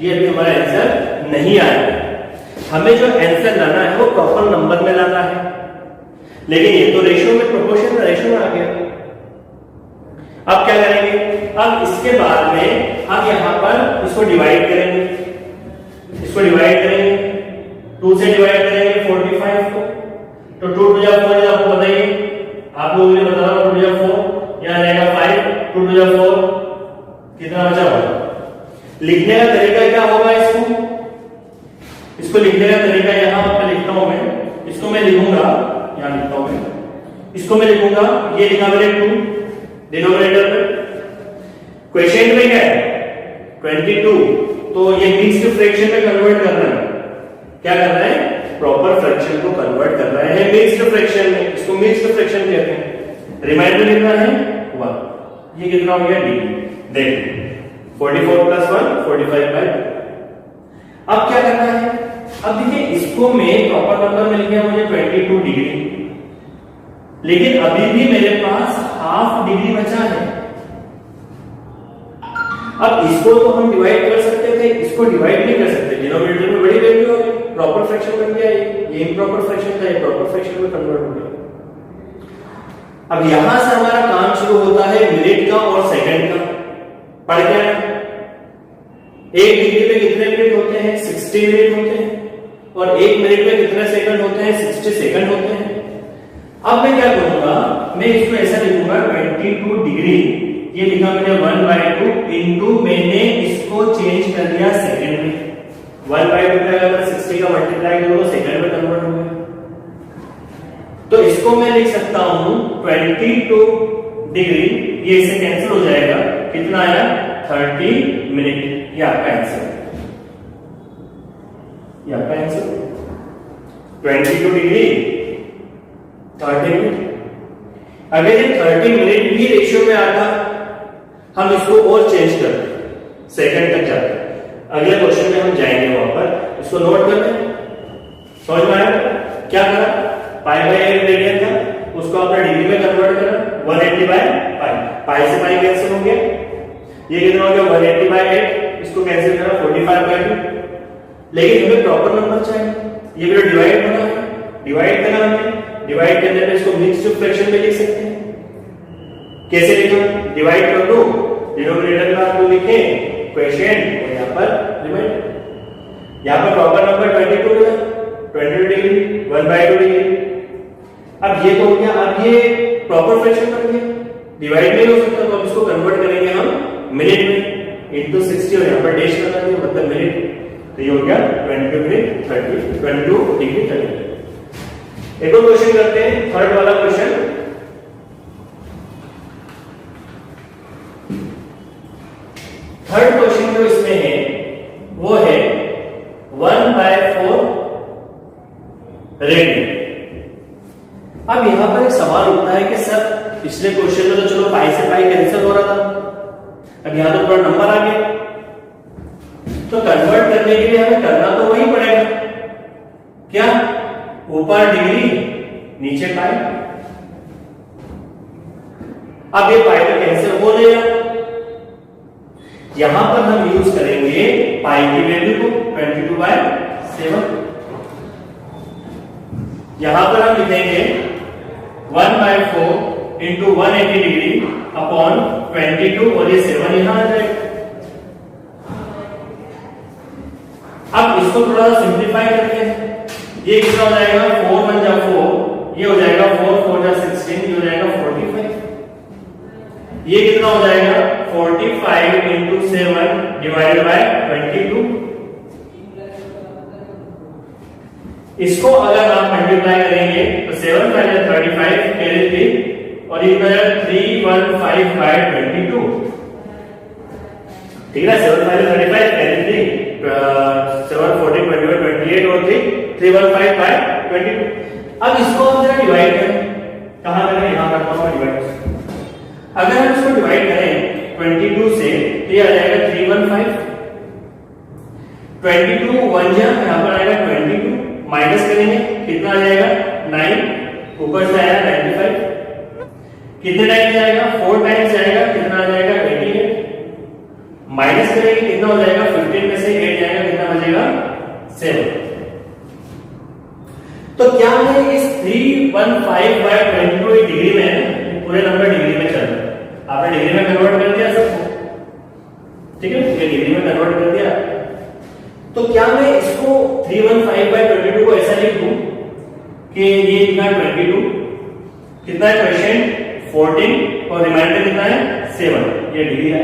ये अभी हमारा आंसर नहीं आया। हमें जो आंसर लाना है वो प्रॉपर नंबर में लाना है, लेकिन ये तो रेशियो में, प्रोपोर्शन रेशियो में आ गया। अब क्या करेंगे, अब इसके बाद में हम यहां पर इसको डिवाइड करेंगे, इसको डिवाइड करेंगे, 2 से डिवाइड करेंगे 45 को, तो 2 टू जा 4, आपको बताइए, आप लोगों ने बता रहा 2 टू जा 4, यहां रहेगा 5, 2 टू जा 4, कितना बचा होगा। लिखने का तरीका क्या होगा, इसको लिखने का तरीका यहां पर लिखता हूं मैं, इसको मैं लिखूंगा, यहां लिखता हूं मैं, इसको मैं लिखूंगा, ये लिखा मैंने 2 डिनोमिनेटर में, क्वोशिएंट में क्या है 22, तो ये मिक्स्ड फ्रैक्शन में कन्वर्ट कर रहा है, क्या कर रहा है प्रॉपर फ्रैक्शन को कन्वर्ट कर रहा है मिक्स्ड फ्रैक्शन में, इसको मिक्स्ड फ्रैक्शन कहते हैं। रिमाइंडर कितना है 1, ये कितना हो गया डिग्री, देखिए 44 + 1 45/2। अब क्या करना है, अब देखिए इसको मैं प्रॉपर नंबर मिल गया मुझे 22 डिग्री, लेकिन अभी भी मेरे पास हाफ डिग्री बचा है। अब इसको तो हम डिवाइड कर सकते थे, इसको डिवाइड नहीं कर सकते, डिनोमिनेटर में बड़ी वैल्यू हो गई, प्रॉपर फ्रैक्शन बन गया, ये इम्प्रॉपर फ्रैक्शन था, ये प्रॉपर फ्रैक्शन में कन्वर्ट हो गया। अब यहां से हमारा काम शुरू होता है मिनट का और सेकंड का। पढ़ क्या है, 1 डिग्री में कितने मिनट होते हैं 60 मिनट होते हैं, और 1 मिनट में कितने सेकंड होते हैं 60 सेकंड होते हैं। अब मैं क्या करूंगा, मैं इसको ऐसा लिखूंगा 22 डिग्री, ये लिखा मैंने 1/2 इंटू मैंने इसको चेंज कर दिया सेकंड में, 1/2 का अगर 60 का मल्टीप्लाई करो तो सेकंड में कन्वर्ट हो गया। तो इसको मैं लिख सकता हूं 22 डिग्री, ये इससे कैंसिल हो जाएगा, कितना आया 30 मिनट, ये आपका आंसर, ये आपका आंसर 22 डिग्री 30 मिनट। अगर ये 30 मिनट भी रेशियो में आता, हम इसको और चेंज करते सेकंड तक जाते, अगले क्वेश्चन में हम जाएंगे वहां पर, इसको नोट कर लें। समझ में आया क्या करा, π/8 रेडियन था, उसको आपने डिग्री में कन्वर्ट करा 180/π, पाई से पाई कैंसिल हो गया, ये कितना हो गया 180/8, इसको कैंसिल करा 45/2, लेकिन हमें प्रॉपर नंबर चाहिए, ये मेरा डिवाइड बना है, डिवाइड करा हमने, डिवाइड करने पे इसको मिक्स्ड फ्रैक्शन में लिख सकते हैं। कैसे लिखा, डिवाइड कर दो, डिनोमिनेटर में आप लिखे क्वोशिएंट और यहां पर रिमाइंडर, यहां पर प्रॉपर नंबर 22 मिला, 22 डिग्री 1/2 डिग्री। अब ये तो हो गया, अब ये प्रॉपर फ्रैक्शन बन गया, डिवाइड नहीं हो सकता, तो अब इसको कन्वर्ट करेंगे हम मिनट में, इनटू 60 और यहां पर डैश लगा दिया मतलब मिनट, तो ये हो गया 22 मिनट 30, 22 डिग्री 30। एक और क्वेश्चन करते हैं, थर्ड वाला क्वेश्चन। थर्ड क्वेश्चन जो इसमें है वो है 1/4 रेडियन। अब यहां पर एक सवाल उठता है कि सर पिछले क्वेश्चन में तो चलो पाई से पाई कैंसिल हो रहा था, अब यहां तो पूरा नंबर आ गया, तो कन्वर्ट करने के लिए हमें करना तो वही पड़ेगा, क्या ऊपर डिग्री नीचे पाई। अब ये पाई तो कैंसिल हो जाएगा, यहां पर हम यूज करेंगे पाई की वैल्यू को 22/7, यहां पर हम लिखेंगे 1/4 इंटू 180 डिग्री अपॉन 22 और ये 7 यहां आ जाएगा। अब इसको थोड़ा सिंप्लीफाई करते हैं, ये कितना हो जाएगा 4 1 जा 4, ये हो जाएगा 4 4 जा 16, ये हो जाएगा 45, ये कितना हो जाएगा 45 इंटू 7 डिवाइडेड बाय 22। इसको अगर आप मल्टीप्लाई करेंगे तो 7 5 35 कैरी 3 और ये हो जाएगा 315/22, ठीक है ना, 7 5 35 कैरी 3 7 14 21 28 और 3 315/22। अब इसको हम जरा डिवाइड करें, कहां करें, यहां करता हूं डिवाइड। अगर हम इसको डिवाइड करें 22 से तो ये आ जाएगा 315, 22 1 जा यहां पर आएगा 22, माइनस करेंगे कितना आ जाएगा 9, ऊपर से आया 95, कितने टाइम्स जाएगा 4 टाइम्स जाएगा, कितना आ जाएगा 88, माइनस करेंगे कितना हो जाएगा 15 में से 8 जाएगा, कितना बचेगा 7। तो क्या है इस 315/22 डिग्री में, पूरे नंबर डिग्री में चल रहा है, आपने डिग्री में कन्वर्ट कर दिया सबको, ठीक है, ये डिग्री में कन्वर्ट कर दिया। तो क्या मैं इसको 315/22 को ऐसा लिख दूं कि ये लिखा 22, कितना है क्वोशिएंट 14 और रिमाइंडर कितना है 7, ये डिग्री है,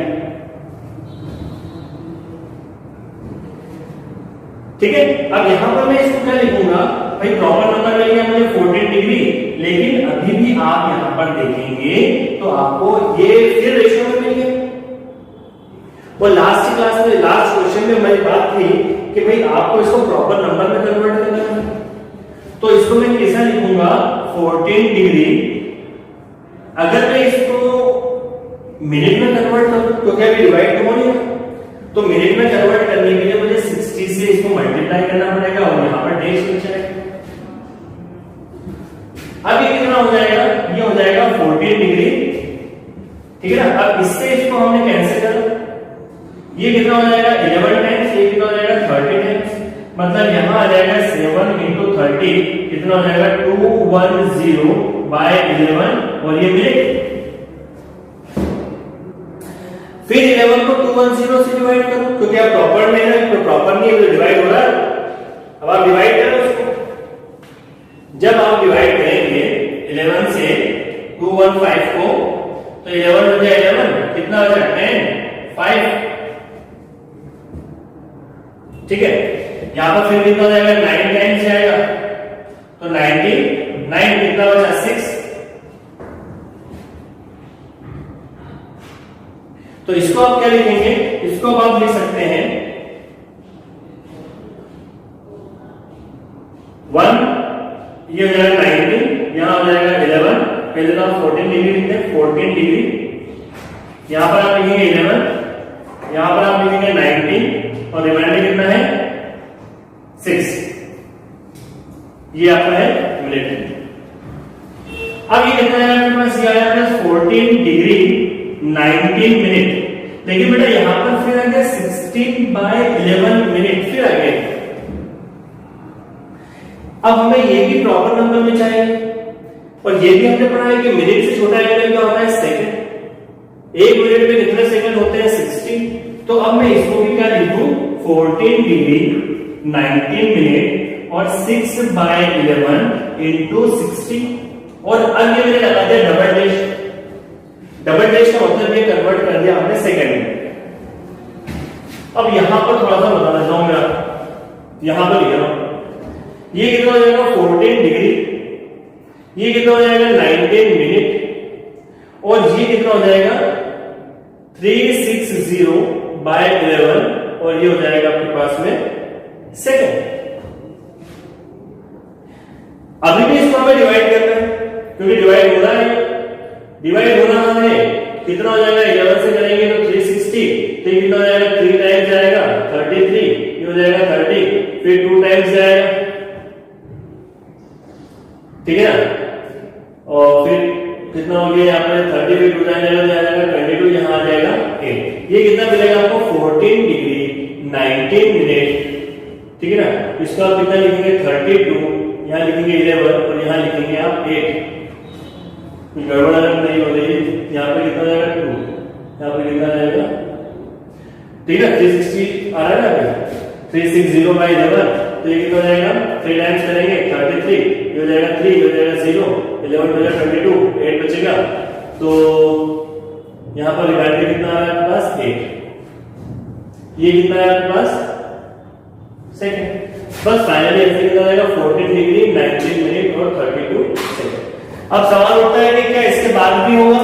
ठीक है। अब यहां पर मैं इसको क्या लिखूंगा, भाई प्रॉपर नंबर मिल गया मुझे 14 डिग्री, लेकिन अभी भी आप यहां पर देखेंगे तो आपको ये फिर रेशियो में मिल गया। और लास्ट क्लास में लास्ट क्वेश्चन में हमारी बात थी कि भाई आपको इसको प्रॉपर नंबर में कन्वर्ट करना है, तो इसको मैं कैसा लिखूंगा 14 डिग्री। अगर मैं इसको मिनट में कन्वर्ट करूं तो क्या भी डिवाइड तो होगा, तो मिनट में कन्वर्ट करने के लिए मुझे 60 से इसको मल्टीप्लाई करना पड़ेगा और यहां पर डैश बच जाएगा। अब ये कितना हो जाएगा, ये हो जाएगा 14 डिग्री, ठीक है ना। अब इससे इसको हमने कैंसिल करा, ये कितना हो जाएगा 11 टाइम्स, ये कितना हो जाएगा 30 टाइम्स, मतलब यहां आ जाएगा 7 into 30 कितना हो जाएगा 210 by 11 और ये मिनट। फिर 11 को 210 से डिवाइड करो क्योंकि आप प्रॉपर में है तो प्रॉपर नहीं है, डिवाइड हो रहा है। अब आप डिवाइड करो उसको, जब आप डिवाइड करेंगे 11 से 215 को तो 11 हो जाएगा 11, कितना हो जाएगा 10 5, ठीक है। यहां पर फिर कितना हो जाएगा 9 टाइम्स जाएगा तो 99, कितना हो जाएगा 6, तो इसको आप क्या लिखेंगे, इसको आप लिख सकते हैं 1, ये हो जाएगा 19, यहां हो जाएगा 11, पहले तो आप 14 डिग्री लिखते हैं 14 डिग्री, यहां पर आप लिखेंगे 11, यहां पर आप लिखेंगे 19 और रिमाइंडर कितना है 6, ये आपका है मिनट। अब ये कितना है आपके पास, ये आया है 14 डिग्री 19 मिनट। देखिए बेटा यहां पर फिर आ गया 16 by 11 मिनट, फिर आ गया। अब हमें ये भी प्रॉपर नंबर में चाहिए और ये भी हमने पढ़ा है कि मिनट से छोटा एंगल क्या होता है सेकंड। एक मिनट में कितने सेकंड होते हैं 60, तो अब मैं इसको भी क्या लिखूं 14 डिग्री 19 मिनट और 6 by 11 into 60 और अन्य मैंने लगा दिया डबल डैश। डबल डैश का मतलब ये कन्वर्ट कर दिया हमने सेकंड में। अब यहां पर थोड़ा सा बता देता हूं मैं, यहां पर लिख रहा हूं, ये कितना हो जाएगा 14 डिग्री, ये कितना हो जाएगा 19 मिनट और ये कितना हो जाएगा 360 by 11 और ये हो जाएगा आपके पास में सेकंड। अभी भी इसको हमें डिवाइड करना है क्योंकि डिवाइड हो रहा है, डिवाइड हो रहा है, कितना हो जाएगा 11 से करेंगे तो 360, तो कितना हो जाएगा 3 टाइम्स जाएगा 33, ये हो जाएगा 30, फिर 2 टाइम्स जाएगा, ठीक है ना। और फिर कितना हो गया यहाँ पर 30 फिर 2 टाइम्स जाएगा 22, यहाँ आ जाएगा 8। ये कितना मिलेगा आपको 14 डिग्री 19 मिनट, ठीक है ना। इसको आप कितना लिखेंगे 32, यहाँ लिखेंगे 11 और यहाँ लिखेंगे आप 8। गड़बड़ अगर नहीं हो रही, यहाँ पे कितना जाएगा 2, यहाँ पे कितना जाएगा, ठीक है 360 आ रहा है ना, 360 by 11, तो ये कितना जाएगा 3 टाइम्स करेंगे 33, ये हो जाएगा 3, ये हो जाएगा 0, 11 हो जाएगा 22, 8 बचेगा, तो यहाँ पर रिमाइंडर कितना आ रहा है आपके पास 8, ये कितना है आपके पास सेकंड। बस फाइनली आंसर कितना जाएगा 14 डिग्री 19 मिनट और 32 सेकंड। अब सवाल उठता है कि क्या इसके बाद भी होगा,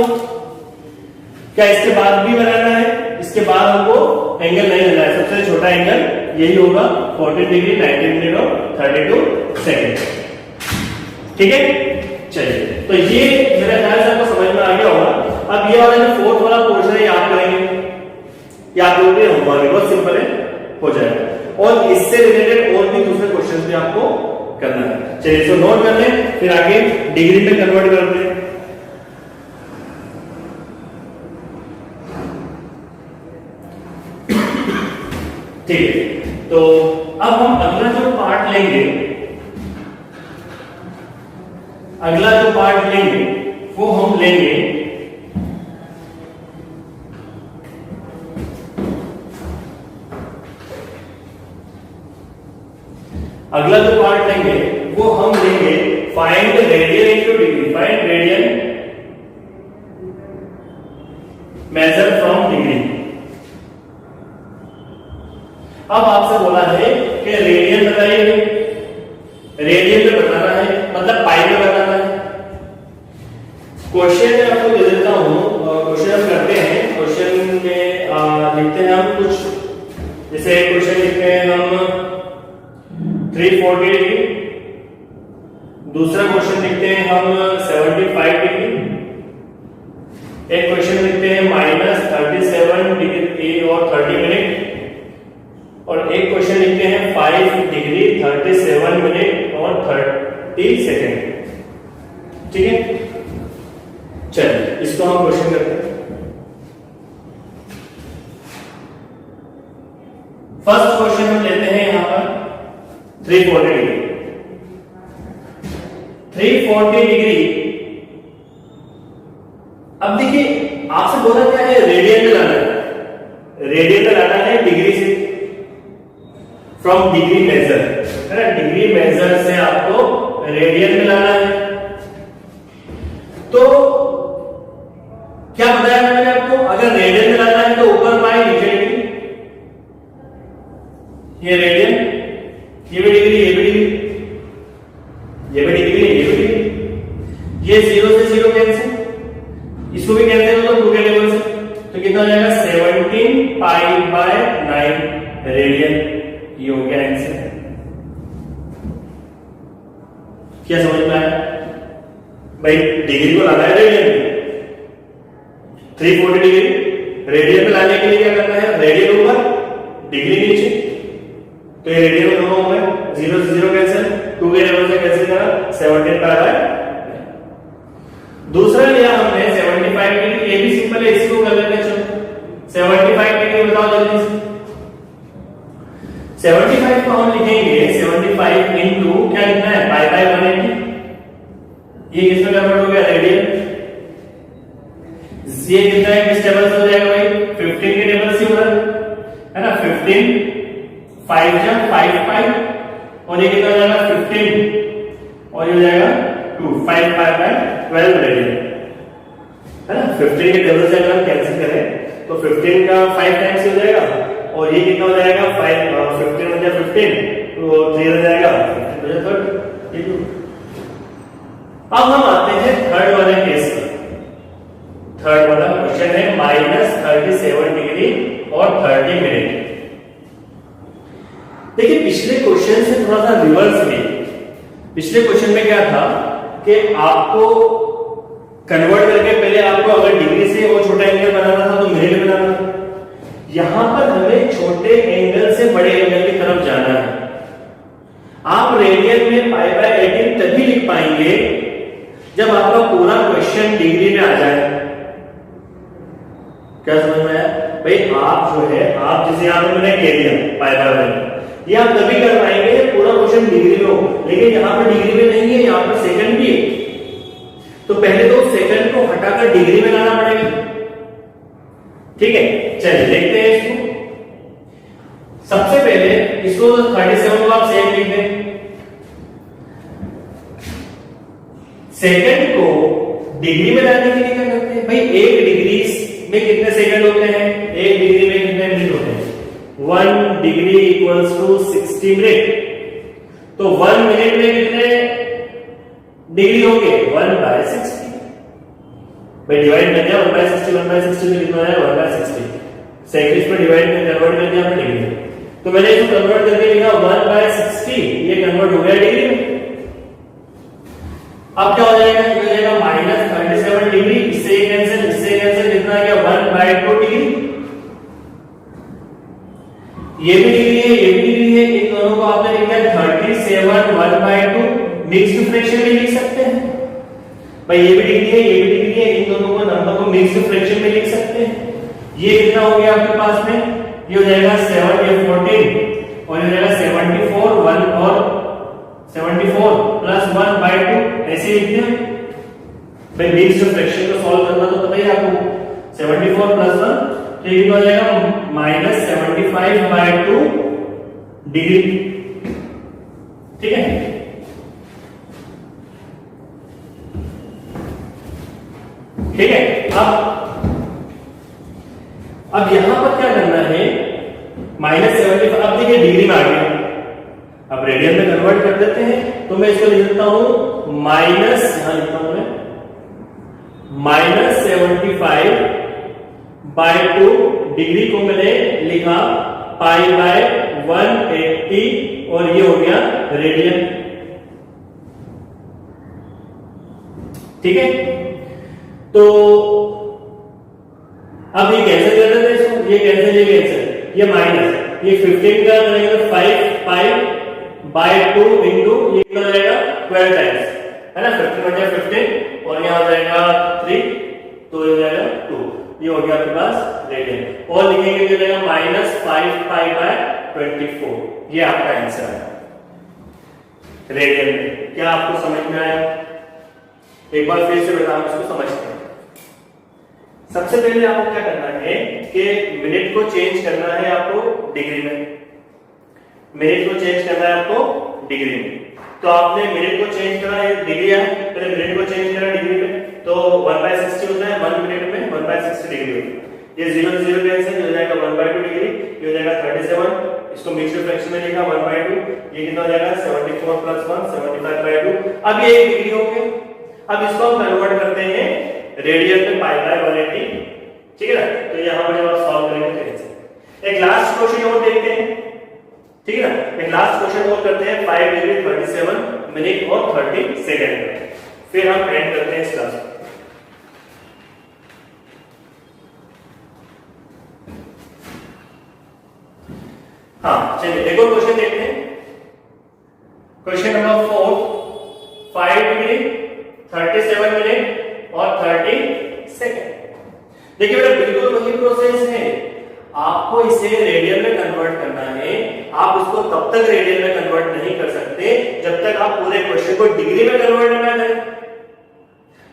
क्या इसके बाद भी बनाना है, इसके बाद हमको एंगल नहीं लेना है, सबसे छोटा एंगल यही होगा 14 डिग्री 19 मिनट और 32 सेकंड, ठीक है। चलिए तो ये मेरे ख्याल से आपको समझ में आ गया होगा। अब ये वाला जो फोर्थ वाला पोर्शन है याद करेंगे, या आप लोग होमवर्क बहुत सिंपल है, हो जाएगा और इससे रिलेटेड और भी दूसरे क्वेश्चन भी आपको करना है। चलिए इसको नोट कर लें, फिर आगे डिग्री में कन्वर्ट करते हैं। ठीक है, तो अब हम अगला जो पार्ट लेंगे, अगला जो पार्ट लेंगे वो हम लेंगे अगला जो पार्ट लेंगे वो हम लेंगे find radian into degree, find radian measure from degree. अब आपसे बोला है कि रेडियन बताइए, रेडियन में बताना है, मतलब पाई में बताना है। क्वेश्चन में आपको दे देता हूं, क्वेश्चन हम करते हैं। क्वेश्चन में लिखते हैं हम कुछ, जैसे क्वेश्चन लिखते हैं हम 340 डिग्री, दूसरा क्वेश्चन लिखते हैं हम 75 डिग्री, एक क्वेश्चन लिखते हैं -37 डिग्री और 30 मिनट, और एक क्वेश्चन लिखते हैं 5 डिग्री 37 मिनट और 30 सेकेंड। ठीक है, चलिए इसको हम क्वेश्चन करते हैं। फर्स्ट क्वेश्चन हम लेते हैं यहां पर 340 डिग्री। 340 डिग्री, अब देखिए आपसे बोला क्या है, रेडियन में लाना है, रेडियन में लाना है डिग्री से, फ्रॉम डिग्री मेजर, है ना, डिग्री मेजर से आपको रेडियन में लाना है। तो क्या बताया मैंने आपको, अगर रेडियन में लाना है तो ऊपर पाई नीचे डिग्री, ये रेडियन, ये भी डिग्री, ये भी डिग्री, ये भी डिग्री, ये भी डिग्री, ये 0 से 0 कैंसिल, इसको भी कैंसिल होगा 2 के लेवल से, तो कितना हो जाएगा 17 पाई बाय 9 रेडियन। ये हो गया आंसर। क्या समझ में आया भाई, डिग्री को लाना है रेडियन में, 340 डिग्री रेडियन में लाने के लिए क्या करना है, रेडियन ऊपर डिग्री नीचे, तो ये रेडियन में दोनों होंगे, 0 से 0 कैंसिल, 2 के लेवल से कैंसिल करा, 17 पाई बाय। दूसरा लिया हमने 75 डिग्री, ये भी सिंपल है, इसी को कर लेते हैं। चलो 75 डिग्री बताओ जल्दी से। 75 को हम लिखेंगे 75 इंटू क्या लिखना है, पाई बाय 180, ये किसमें कन्वर्ट हो गया, रेडियन। ये कितना है, किस टेबल से हो जाएगा भाई, 15 के टेबल से हो रहा है ना, 15 5 जा 5 5, और ये कितना हो जाएगा 15, और ये हो जाएगा 2 5 5 बाय 12 रेडियन, है ना। 15 के टेबल से अगर हम कैंसिल करें तो 15 का 5 टाइम्स हो जाएगा, और ये कितना हो जाएगा 15 हो जाएगा 15, तो 3 हो जाएगा 15 हो जाएगा 30। अब हम आते हैं थर्ड वाले केस पर। थर्ड वाला क्वेश्चन है -37 डिग्री और 30 मिनट। देखिए पिछले क्वेश्चन से थोड़ा सा रिवर्स भी, पिछले क्वेश्चन में क्या था कि आपको कन्वर्ट करके पहले आपको अगर डिग्री से वो छोटा एंगल बनाना था तो मिनट बनाना था। यहां पर हमें छोटे एंगल से बड़े एंगल की तरफ जाना है। आप रेडियन में पाई बाय 18 तभी लिख पाएंगे जब आपका पूरा क्वेश्चन डिग्री में आ जाए। क्या समझ में आया भाई, आप जो है, आप जिसे यहां पर मैंने कह दिया पाई बाय 1, ये आप तभी कर पाएंगे पूरा क्वेश्चन डिग्री में हो, लेकिन यहां पर डिग्री में नहीं है, यहां पर सेकंड भी है, तो पहले तो सेकंड को हटाकर डिग्री में लाना पड़ेगा। ठीक है, चलिए देखते हैं इसको। सबसे पहले इसको 37 को आप सेम लिख दें। सेकंड को डिग्री में लाने के लिए क्या करते हैं भाई, 1 डिग्री में कितने सेकंड होते हैं, 1 डिग्री में कितने मिनट होते हैं, 1 डिग्री इक्वल्स टू 60 मिनट। तो 1 मिनट में कितने डिग्री होंगे, 1/60। भाई डिवाइड कर दिया 1/60, 1/60 में कितना है 1/60, 37 में डिवाइड में कन्वर्ट कर दिया हमने डिग्री, तो मैंने इसको कन्वर्ट करके लिखा 1/60, ये कन्वर्ट हो गया डिग्री में। अब क्या हो जाएगा, ये हो जाएगा -37 डिग्री, इससे कैंसिल, कितना आ गया 1/2 डिग्री। ये भी डिग्री है, ये भी डिग्री है, इन दोनों को आपने लिखा 37 1/2, मिक्स्ड फ्रैक्शन में लिख सकते हैं भाई, ये भी डिग्री है, ये भी डिग्री है, इन दोनों को नंबर को मिक्स्ड फ्रैक्शन में लिख सकते हैं। ये कितना हो गया आपके पास में, ये हो जाएगा 7 या 14, और ये हो जाएगा 74 1 और 74 प्लस 1/2, ऐसे लिखते हैं भाई। मिक्स्ड फ्रैक्शन को सॉल्व करना तो पता ही आपको, 74 प्लस 1, तो ये हो जाएगा -75/2 डिग्री। ठीक है, ठीक है। अब यहां पर क्या करना है, -75, अब देखिए डिग्री में आ गया, अब रेडियन में कन्वर्ट कर देते हैं, तो मैं इसको लिख देता हूं माइनस, यहां लिखता हूं मैं -75/2 डिग्री को मैंने लिखा π/180 और ये हो गया रेडियन। ठीक है, तो अब ये कैंसिल कर देते हैं इसको, ये कैंसिल, ये माइनस, ये 15 का रहेगा 5/2 इंटू ये कितना हो जाएगा 12 टाइम्स, है ना, 15 बन जाएगा 15 और यहाँ हो जाएगा 3, तो ये हो जाएगा 2, ये हो गया आपके पास रेडियन। और लिखेंगे जो रहेगा -5π/24, ये आपका आंसर है रेडियन में। क्या आपको समझ में आया? एक बार फिर से बताऊं, इसको समझते हैं। सबसे पहले आपको क्या करना है कि मिनट को चेंज करना है आपको डिग्री में, मिनट को चेंज करना है आपको डिग्री में। तो आपने मिनट को चेंज करना है डिग्री है, पहले मिनट को चेंज करना डिग्री में, तो 1/60 होता है 1 मिनट में 1/60 डिग्री होता है। ये 0 से 0 कैंसिल हो जाएगा 1/2 डिग्री, ये हो जाएगा 37, इसको मिक्स्ड फ्रैक्शन में लिखा 1/2, ये कितना हो जाएगा 74 + 1 75/2। अब ये 1 डिग्री हो गया। अब इसको हम कन्वर्ट करते हैं रेडियन में π/180, ठीक है ना। तो यहां पर जब आप सॉल्व करेंगे तो कैसे, एक लास्ट क्वेश्चन और देखते हैं, ठीक है ना। एक लास्ट क्वेश्चन और करते हैं 5 डिग्री 37 मिनट और 30 सेकंड में, फिर हम एंड करते हैं इस क्लास को। हाँ चलिए एक और क्वेश्चन देखते हैं। क्वेश्चन नंबर 4, 5 डिग्री 37 मिनट और 30 सेकंड। देखिए बेटा बिल्कुल वही प्रोसेस है, आपको इसे रेडियन में कन्वर्ट करना है। आप इसको तब तक रेडियन में कन्वर्ट नहीं कर सकते जब तक आप पूरे क्वेश्चन को डिग्री में कन्वर्ट ना करें।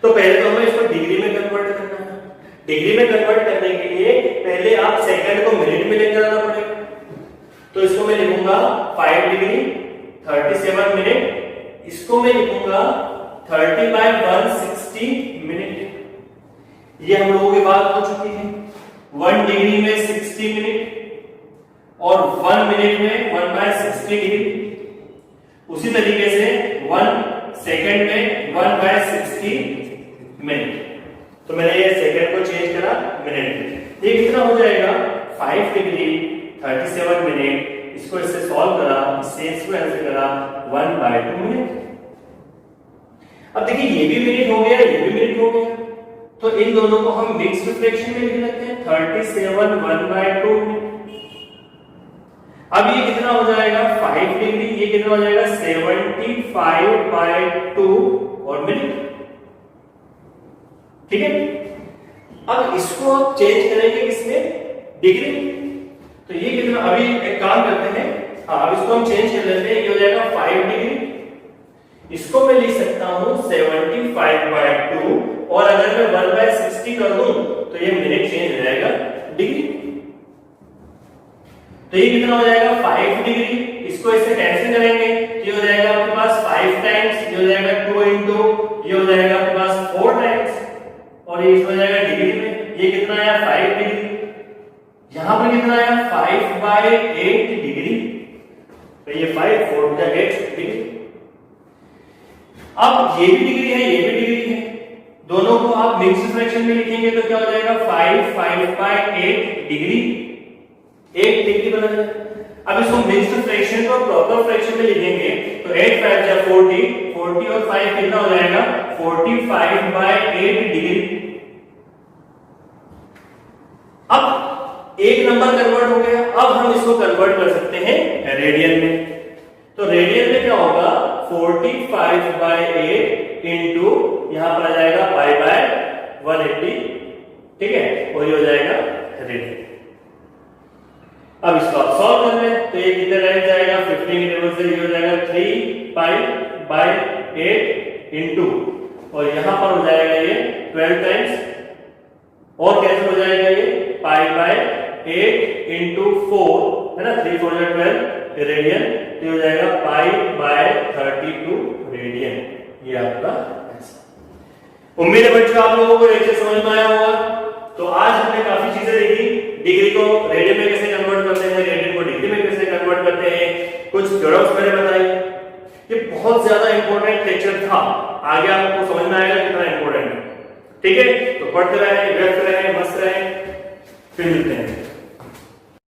तो पहले तो हमें इसको डिग्री में कन्वर्ट करना है। डिग्री में कन्वर्ट करने के लिए पहले आप सेकंड को मिनट में लेकर आना पड़ेगा। तो इसको मैं लिखूंगा 5 डिग्री 37 मिनट, इसको मैं लिखूंगा 30/160 मिनट। ये हम लोगों की बात हो चुकी है। 1 डिग्री में 60 मिनट और 1 मिनट में 1/60 डिग्री। उसी तरीके से 1 सेकंड में 1/60 मिनट। तो मैंने ये सेकंड को चेंज करा मिनट में। ये कितना हो जाएगा 5 डिग्री 37 मिनट, इसको इससे सॉल्व करा, इससे इसको ऐसे करा 1/2 मिनट। अब देखिए ये भी मिनट हो गया, ये भी मिनट हो गया, तो इन दोनों को हम मिक्स्ड फ्रैक्शन में लिख लेते हैं 37 1/2 मिनट। अब ये कितना हो जाएगा 5 डिग्री, ये कितना हो जाएगा 75/2 और मिनट, ठीक है। अब इसको आप चेंज करेंगे किसमें, डिग्री। तो ये कितना, अभी एक काम करते हैं, हाँ अब इसको हम चेंज कर लेते हैं, ये हो जाएगा 5 डिग्री, इसको मैं लिख सकता हूं 75/2 और अगर मैं 1/60 कर दूं तो ये मिनट चेंज हो जाएगा डिग्री। तो ये कितना हो जाएगा 5 डिग्री, इसको इससे कैंसिल करेंगे तो ये हो जाएगा आपके पास 5 टाइम्स, ये हो जाएगा 2 इंटू ये हो जाएगा आपके पास 4 टाइम्स और ये हो जाएगा डिग्री में। ये कितना आया 5 डिग्री, यहां पर कितना आया 5/8 डिग्री, तो ये 5 4 8 डिग्री। अब ये भी डिग्री है, ये भी डिग्री है, दोनों को आप मिक्स्ड फ्रैक्शन में लिखेंगे तो क्या हो जाएगा 5/8 डिग्री, 1 डिग्री बना जाएगा। अब इसको मिक्स्ड फ्रैक्शन को प्रॉपर फ्रैक्शन में लिखेंगे तो 8 5 या 40 और 5 कितना हो जाएगा 45/8 डिग्री। अब एक नंबर कन्वर्ट हो गया, अब हम इसको कन्वर्ट कर सकते हैं रेडियन में। तो रेडियन में क्या होगा 45/8 इंटू यहां पर आ जाएगा π/180, ठीक है, और ये हो जाएगा रेडियन। अब इसको आप सॉल्व कर लें तो ये कितने रह जाएगा 15 के टेबल से ये हो जाएगा 3π/8 इंटू और यहां पर हो जाएगा ये 12 टाइम्स और कैसे हो जाएगा ये π/8 इंटू 4 है ना, 3 4 12 रेडियन, ये हो जाएगा π/32 रेडियन। ये आपका आंसर। उम्मीद है बच्चों आप लोगों को लेक्चर समझ में आया होगा। तो आज हमने काफी चीजें देखी, डिग्री को रेडियन में कैसे कन्वर्ट करते हैं, रेडियन को डिग्री में कैसे कन्वर्ट करते हैं, कुछ थ्योरम्स मैंने बताई। ये बहुत ज्यादा इंपॉर्टेंट लेक्चर था, आगे आपको समझ में आएगा कितना इंपॉर्टेंट है। ठीक है, तो पढ़ते रहे, व्यस्त रहे, मस्त रहे, फिर मिलते हैं।